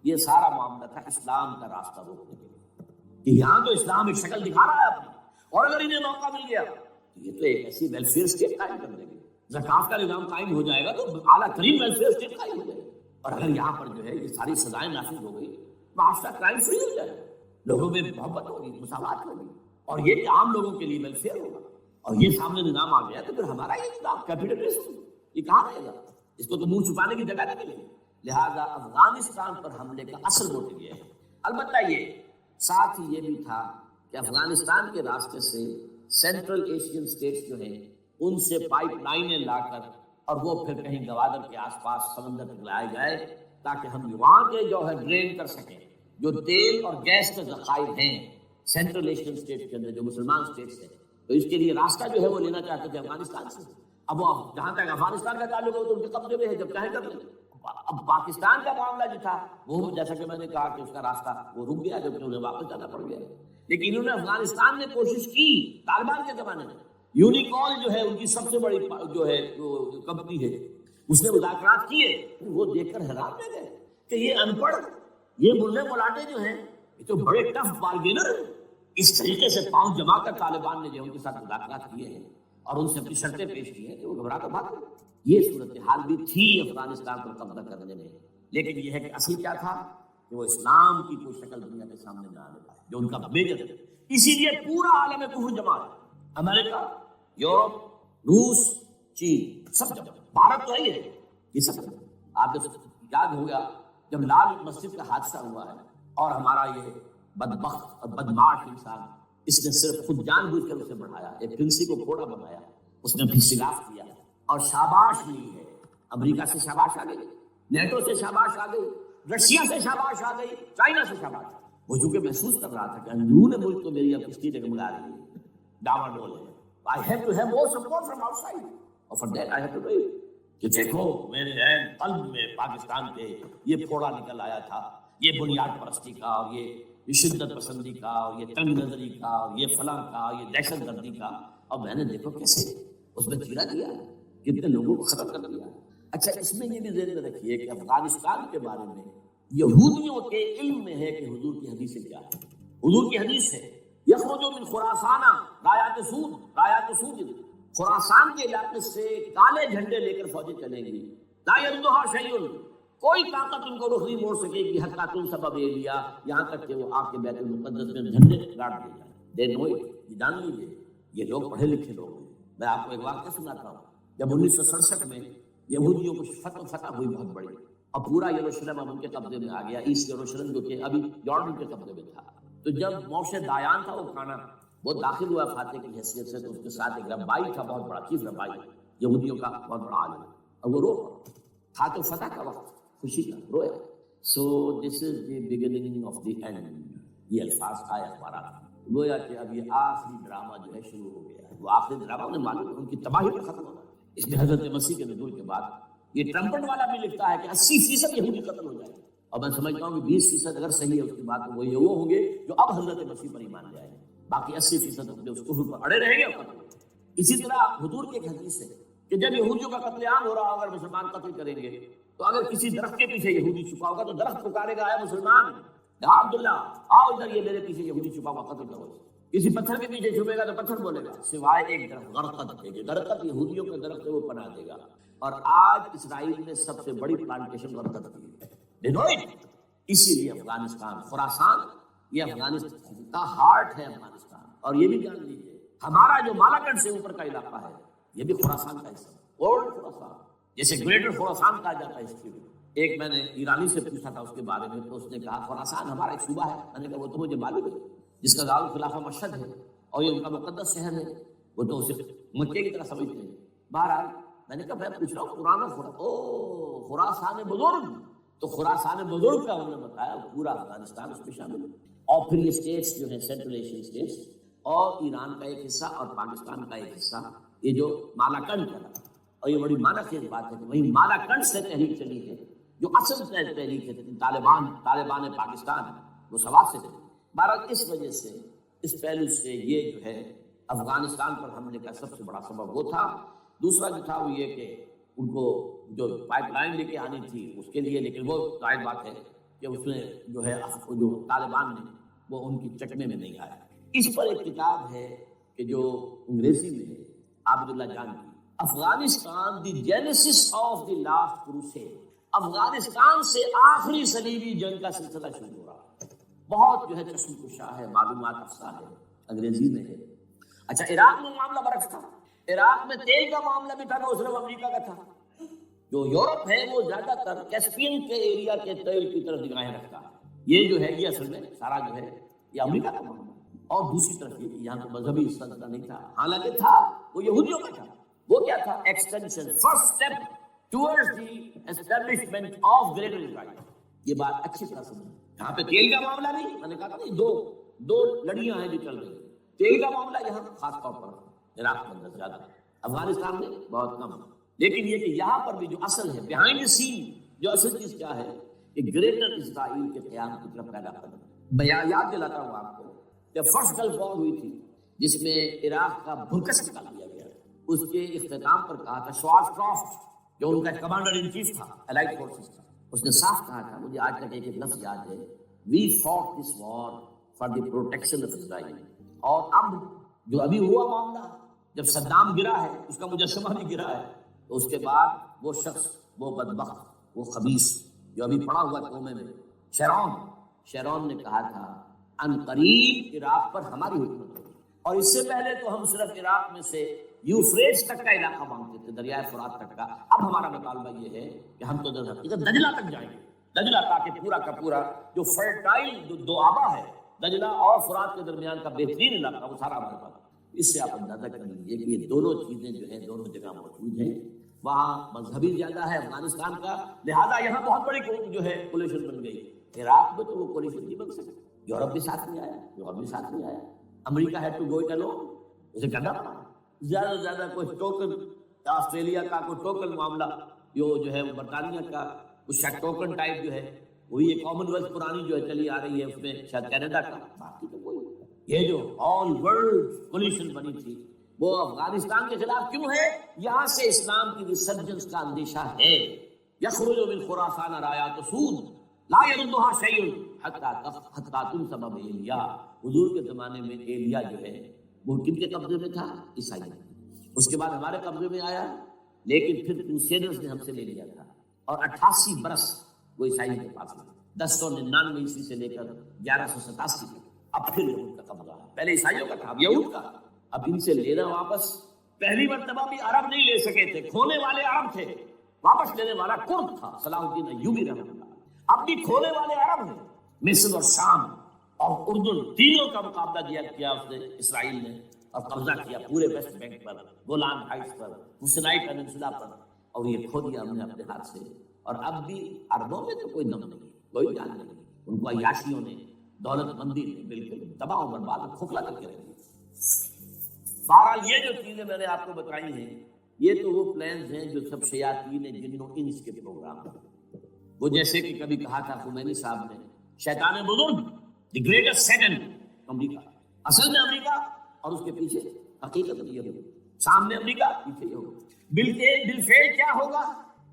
یہ سارا معاملہ تھا اسلام کا راستہ روکنے کے لیے، کہ یہاں تو اسلام ایک شکل دکھا رہا ہے اپنی، اور اگر انہیں موقع مل گیا تو یہ تو ایک ایسی ویلفیئر اسٹیٹ قائم کر دیں گے، زکوٰۃ کا نظام قائم ہو جائے گا تو اعلیٰ ترین ویلفیئر اسٹیٹ قائم ہو جائے گا، اور اگر یہاں پر جو ہے یہ ساری سزائیں نافذ ہو گئی، معاشرہ کرائم فری ہو جائے گا، لوگوں میں محبت ہوگی، مساوات ہوگی، اور یہ کہ عام لوگوں کے لیے ویلفیئر ہوگا، اور یہ سامنے نظام آ گیا تو پھر ہمارا یہ نظام کیپٹلزم یہ کہاں رہے گا، اس کو تو منہ چھپانے کی جگہ نہیں ملے گی۔ لہذا افغانستان پر حملے کا اصل موٹو یہ ہے۔ البتہ یہ ساتھ ہی یہ بھی تھا کہ افغانستان کے راستے سے سینٹرل ایشین اسٹیٹس جو ہیں ان سے پائپ لائنیں لا کر، اور وہ پھر کہیں گوادر کے آس پاس سمندر تک لائے جائے، تاکہ ہم وہاں کے جو ہے ڈرین کر سکیں جو تیل اور گیس کے ذخائر ہیں سینٹرل ایشین اسٹیٹ کے اندر جو مسلمان اسٹیٹس ہیں، تو اس کے لیے راستہ جو ہے وہ لینا چاہتے تھے افغانستان سے۔ اب وہ جہاں تک افغانستان کا تعلق ہو تو ان کے قبضے میں ہے، جب چاہے کر لیں۔ اب پاکستان کا معاملہ جو تھا وہ جیسا کہ میں نے کہا کہ اس کا راستہ وہ رک گیا، جبکہ انہیں واپس جانا پڑ گیا، لیکن انہوں نے افغانستان نے کوشش کی طالبان کے زمانے میں، یونیکال جو ہے ان کی سب سے بڑی جو ہے کمپنی ہے، اس نے مذاکرات کیے، وہ دیکھ کر حیران رہ گئے کہ یہ ان پڑھ، یہ ملے ملاٹے جو ہیں یہ تو بڑے ٹف بارگینر ہیں، اس طریقے سے پاؤں جما کر طالبان نے جو ان کے ساتھ مذاکرات کیے ہیں اور ان سے اپنی شرطیں پیش کی ہیں کہ وہ گھبرا کر بھاگ گئے۔ یہ صورتحال بھی تھی افغانستان پر قبضہ کرنے میں، لیکن یہ ہے کہ اصل کیا تھا کہ وہ اسلام کی کوئی شکل دنیا کے سامنے نہ آنے پائے، جو ان کا میجر ہے۔ اسی لیے پورا عالم کفر جمع ہے، امریکہ، یورپ، روس، چین، سب جمع، بھارت تو ہے، یہ سب جمع۔ آپ کو یاد ہوگا جب لال مسجد کا حادثہ ہوا ہے اور ہمارا یہ بدبخت اور بدمعاش انسان، اس نے صرف خود جان بوجھ کر اسے بڑھایا، ایک پھنسی کو گھوڑا بنایا، اس نے پھر خلاف کیا اور شاباش لی ہے۔ امریکہ سے شاباش آ گئی، نیٹو سے شاباش آ گئی، رشیا سے شاباش آ گئی، چائنا سے شاباش آ گئی۔ وہ چونکہ محسوس کر رہا تھا کہ اندرون ملک تو میری اب کشتی ڈگمگا رہی ہے، ڈاواڈول ہے، I have to have more support from outside۔ اور for that I have to do it. کہ دیکھو میرے عین قلب میں پاکستان کے یہ پھوڑا نکل آیا تھا، یہ بنیاد پرستی کا اور یہ شدت پسندی کا اور یہ تنگ نظری کا اور یہ فلاں کا، یہ دہشت گردی کا، اور میں نے دیکھو کیسے اس میں چیرا کیا، کتنے لوگوں کو ختم کر دیا۔ اچھا اس میں یہ بھی ذہن میں رکھیے کہ افغانستان کے بارے میں یہودیوں کے علم میں ہے کہ حضور کی حدیث کیا ہے۔ حضور کی حدیث ہے یخرج من خراسان رایات سود، خراسان کے علاقے سے کالے جھنڈے لے کر فوجیں چلیں گی، لا یردها شیء، کوئی طاقت ان کو رخ نہیں موڑ سکے گی، حتیٰ تم سبب لیا، یہاں تک کہ وہ آ کے بیت المقدس میں جھنڈے گاڑ دے جائیں۔ دے نو اٹ، یہ جان لیجیے یہ لوگ پڑھے لکھے لوگ ہیں۔ میں آپ کو ایک واقعہ سناتا ہوں، جب 1967 میں یہودیوں کو فتح ہوئی بہت بڑی، اور پورا یروشلم اب ان کے قبضے میں آ گیا، ایسٹ یروشلم جو کہ ابھی جارڈن کے قبضے میں تھا، تو جب موشے دایان تھا وہ کھانا وہ داخل ہوا فاتح کی حیثیت سے، تو اس کے ساتھ ایک ربائی تھا بہت بڑا، چیف ربائی یہودیوں کا بہت بڑا عالم، اور وہ رو تھا تو فتح کا وقت، خوشی کا رویا۔ So this is the beginning of the end, یہ الفاظ آئے اخبارات، گویا کہ اب یہ آخری ڈرامہ جو ہے شروع ہو گیا ہے۔ وہ آخری ڈرامہ انہیں معلوم ہے ان کی تباہی پر ختم ہونا ہے۔ اس میں حضرت مسیح کے نزول کے بعد یہ ٹرمپٹ والا بھی لکھتا ہے کہ 80% یہودی قتل ہو جائے، اور میں سمجھتا ہوں کہ 20% اگر صحیح ہے اس کی بات، تو وہ ہوں گے جو اب حضرت مسیح پر ایمان لے آئے گے، باقی 80% اپنے اس کفر پر اڑے رہیں گے اور قتل ہو جائیں گے۔ اسی طرح حضور کی ایک حدیث ہے کہ جب یہودیوں کا قتل عام ہو رہا ہوگا، اگر مسلمان قتل کریں گے تو اگر کسی درخت کے پیچھے یہودی چھپا ہوگا تو درخت پکارے گا اے مسلمان، یا عبداللہ آؤ ادھر، یہ میرے پیچھے یہودی چھپا ہوا، قتل کرو۔ کسی پتھر کے پیچھے چھپے گا تو پتھر بولے گا، سوائے ایک درخت غرقد کے، غرقد یہودیوں کا درخت ہے، وہ پناہ دے گا۔ اور آج اسرائیل میں سب سے بڑی پلانٹیشن غرقد کی ہے، اسی لیے افغانستان، خراسان یہ افغانستان کا ہارٹ ہے افغانستان۔ اور یہ بھی جان لیجیے ہمارا جو مالاکنڈ سے اوپر کا علاقہ ہے یہ بھی خراسان کا حصہ ہے، اولڈ خراسان، جیسے گریٹر خراسان کہا جاتا ہے ہسٹری میں۔ ایک میں نے ایرانی سے پوچھا تھا اس کے بارے میں، تو اس نے کہا خراسان ہمارا ایک صوبہ ہے۔ میں نے کہا وہ تو مجھے معلوم ہے، جس کا دارالخلافہ مشہد ہے اور یہ ان کا مقدس شہر ہے، وہ تو اسے مکے کی طرح سمجھتے ہیں۔ بہرحال میں نے کہا میں پوچھ رہا ہوں پرانا خراسان بزرگ، تو خراسان بزرگ کا انہوں نے بتایا پورا افغانستان اس میں شامل ہے، اور پھر یہ اسٹیٹس جو ہیں سینٹرل ایشین اسٹیٹس، اور ایران کا ایک حصہ اور پاکستان کا ایک حصہ، یہ جو مالاکنڈ کا، اور یہ بڑی معنی خیز بات ہے کہ وہی مالاکنڈ سے تحریک چلی ہے جو اصل تحریک ہے طالبان پاکستان، وہ سوات سے چلی۔ بہرحال اس وجہ سے اس پہلو سے یہ جو ہے افغانستان پر حملے کا سب سے بڑا سبب وہ تھا۔ دوسرا جو تھا وہ یہ کہ ان کو جو پائپ لائن لے کے آنی تھی اس کے لیے، لیکن وہ ظاہر بات ہے کہ اس میں جو ہے جو طالبان نے وہ ان کی چکمے میں نہیں آیا۔ اس پر ایک کتاب ہے کہ جو انگریزی میں ہے عابداللہ جان کی، Afghanistan the genesis of the last crusade, Afghanistan سے آخری صلیبی جنگ کا سلسلہ شروع ہو رہا ہے۔ بہت جو ہے چشم کشا ہے، معلومات افزا ہے، انگریزی میں ہے۔ اچھا عراق میں معاملہ برعکس تھا، عراق میں تیل کا معاملہ بھی تھا، وہ صرف امریکہ کا تھا۔ جو یورپ ہے وہ زیادہ تر کیسپین کے ایریا کے تیل کی طرف نگاہیں رکھتا ہے، یہ جو ہے یہ اصل میں سارا جو ہے یہ امریکہ کا معاملہ۔ اور دوسری طرف یہ کہ یہاں تو مذہبی سلسلہ نہیں تھا، حالانکہ تھا، وہ یہودیوں کا تھا۔ وہ کیا تھا؟ Extension, first step towards the establishment of greater Israel. یہ بات اچھی طرح سمجھیں، یہاں پہ تیل کا معاملہ نہیں، میں نے کہا تھا نہیں، دو لڑیاں ہیں جو چل رہی ہیں۔ تیل کا معاملہ یہاں خاص طور پر عراق کے اندر زیادہ، افغانستان میں بہت کم، لیکن یہ کہ یہاں پر بھی جو اصل ہے بیہائنڈ دی سین، جو اصل چیز کیا ہے کہ گریٹر اسرائیل کے قیام کی طرف پہلا قدم۔ میں یاد دلاتا ہوں آپ کو جب فرسٹ گلف وار ہوئی تھی جس میں عراق کا بھرکس نکال دیا گیا، اس کے اختتام پر کہا تھا شوارز کرافٹ جو ان کا کمانڈر ان چیف تھا الائڈ فورسز کا، اس نے صاف کہا تھا، مجھے آج تک ایک لفظ یاد ہے، we fought this war for the protection of Israel. اور اب جو ابھی ہوا معاملہ، جب صدام گرا ہے، اس کا مجسمہ بھی گرا ہے، تو اس کے بعد وہ شخص، وہ بدبخت، وہ خبیث جو ابھی پڑا ہوا کومے میں، شیرون نے کہا تھا ان قریب عراق پر ہماری حکومت ہوگی، اور اس سے پہلے تو ہم صرف عراق میں سے یوفریٹس تک کا علاقہ مانگتے تھے، دریائے فرات تک کا۔ اب ہمارا مطالبہ یہ ہے کہ ہم تو دجلہ تک جائیں گے، دجلہ تاکہ پورا کا پورا جو فرٹائل دو آبا ہے دجلہ اور فرات کے درمیان کا بہترین علاقہ، وہ سارا ہمارے پاس۔ اس سے آپ اندازہ کر لیجیے کہ یہ دونوں چیزیں جو ہیں دونوں جگہ موجود ہیں۔ وہاں مذہبی زیادہ ہے افغانستان کا، لہذا یہاں بہت بڑی جو ہے کولیشن بن گئی۔ عراق میں تو وہ کولیشن نہیں بن سکتی، یورپ بھی ساتھ نہیں آیا، امریکہ ہے ٹو گو اٹ الون، اسے کرنا پڑا۔ زیادہ سے زیادہ کوئی ٹوکن آسٹریلیا کا کوئی ٹوکن معاملہ جو ہے وہ برطانیہ کا کچھ ٹوکن ٹائپ جو ہے وہی ایک کامن ویلتھ پرانی جو ہے چلی آ رہی ہے، اس میں شاید کینیڈا کا، باقی تو کوئی یہ جو آل ورلڈ کولیشن بنی تھی وہ افغانستان کے خلاف کیوں ہے؟ یہاں سے اسلام کی ریسرجنس کا اندیشہ ہے۔ یخرج من خراسان رایات سود لا یردها شیء حتی تنصب ایلیا۔ حضور کے زمانے میں ایلیا جو ہے وہ کن کے قبضے میں تھا؟ عیسائی۔ اس کے بعد ہمارے قبضے میں آیا، لیکن پھر کروسیڈرز نے ہم سے لے لیا تھا، اور 88 برس وہ عیسائی کے پاس میں، 1099 عیسوی سے لے کر 1187 تک۔ اب پھر یہود کا قبضہ ہے، پہلے عیسائیوں کا تھا، اب یہود کا۔ اب ان سے لینا واپس، پہلی مرتبہ بھی عرب نہیں لے سکے تھے، کھونے والے عرب تھے، واپس لینے والا کرد تھا صلاح الدین ایوبی رحمۃ اللہ۔ اب بھی کھونے والے عرب ہیں، مصر اور شام اور اردن تینوں کا مقابلہ کیا اس نے، اسرائیل نے، اور قبضہ کیا پورے ویسٹ بینک پر، گولان ہائٹس پر، سینائی پیننسولا پر، اور یہ کھو دیا ہم نے اپنے ہاتھ سے۔ اور اب بھی عربوں میں تو کوئی دم نہیں، کوئی جان نہیں، ان کو عیاشیوں نے، دولت مندی نے بالکل تباہ و برباد اور کھوکھلا کر کے رکھ دیا۔ بہرحال یہ جو چیزیں میں نے آپ کو بتائی ہیں، یہ تو وہ پلانز ہیں جو سب شیاطین جن و انس کے پروگرام ہیں۔ وہ جیسے کہ کبھی کہا تھا خمینی صاحب نے، شیطان بزرگ، دی گریٹسٹ سیٹن، امریکہ، اصل میں امریکہ، اور اس کے پیچھے حقیقت میں یہ ہوگا، سامنے امریکہ، پیچھے یہ ہوگا۔ بالفعل کیا ہوگا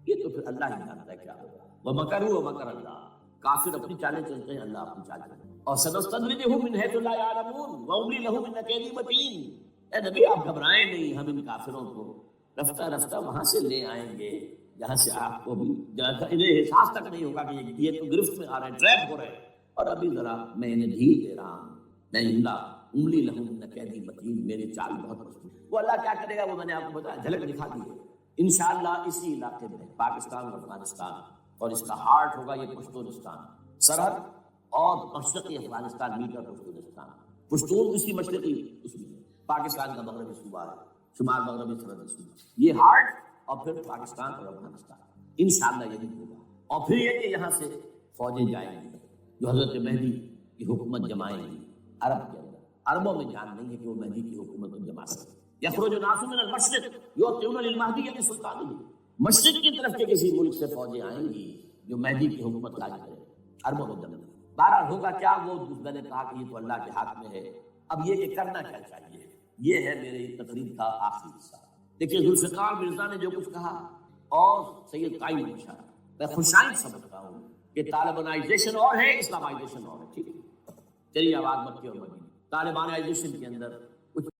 یہ تو پھر اللہ ہی جانتا ہے کیا ہوگا۔ وَمَكَرُوا وَمَكَرَ اللَّهُ، کافر اپنی چالیں چلتے ہیں، اللہ اپنی چال چلتے ہیں۔ اور سَنَسْتَدْرِجُهُم مِّنْ حَيْثُ لَا يَعْلَمُونَ وَأُمْلِي لَهُمْ إِنَّ كَيْدِي مَتِينٌ۔ اے نبی آپ گھبرائیں نہیں، ہم ان کافروں کو رفتہ رفتہ وہاں سے لے آئیں گے جہاں سے آپ کو بھی انہیں احساس تک نہیں ہوگا کہ یہ تو گرفت میں آ رہے ہیں، ٹریپ ہو رہے ہیں، اور ابھی ذرا میں انہیں ڈھیل دے رہا ہوں۔ نہیں اللہ املی لہم ان قیدی متین، میری چال بہت مضبوط۔ وہ اللہ کیا کرے گا وہ میں نے آپ کو بتایا، جھلک دکھا دی ہے۔ انشاءاللہ اسی علاقے میں پاکستان اور افغانستان، اور اس کا ہارٹ ہوگا یہ پشتونستان، سرحد اور مشرقی افغانستان میٹر پشتونستان، پشتون اسی مشرقی اس میں پاکستان کا مغربی صوبہ ہے، شمال مغربی سرحدی صوبہ، یہ ہارٹ، اور پھر پاکستان اور افغانستان، انشاءاللہ یہی ہوگا۔ اور پھر یہ کہ یہاں سے فوجیں جائیں گی جو حضرت مہدی کی حکومت جمائیں گی عرب کے اندر۔ عربوں میں جان نہیں ہے کہ وہ مہدی کی حکومت کو جما سکتے۔ یخرج الناس من المشرق یؤتون للمہدی بسلطانہ، مشرق کی طرف کے کسی ملک سے فوجیں آئیں گی جو مہدی کی حکومت لاج کرے، عربوں میں جمع۔ بہرحال ہوگا کیا وہ میں نے کہا کہ یہ تو اللہ کے ہاتھ میں ہے۔ اب یہ کہ کرنا کیا چاہیے، یہ ہے میری تقریر کا آخری حصہ۔ دیکھیے ذوالفقار مرزا نے جو کچھ کہا، اور سید قائم بشار، میں خوشائند سمجھتا ہوں کہ طالبانائزیشن اور ہے، اسلامائزیشن اور ہے، ٹھیک ہے۔ چلیے آواز مکے اور مدینے، طالبانائزیشن کے اندر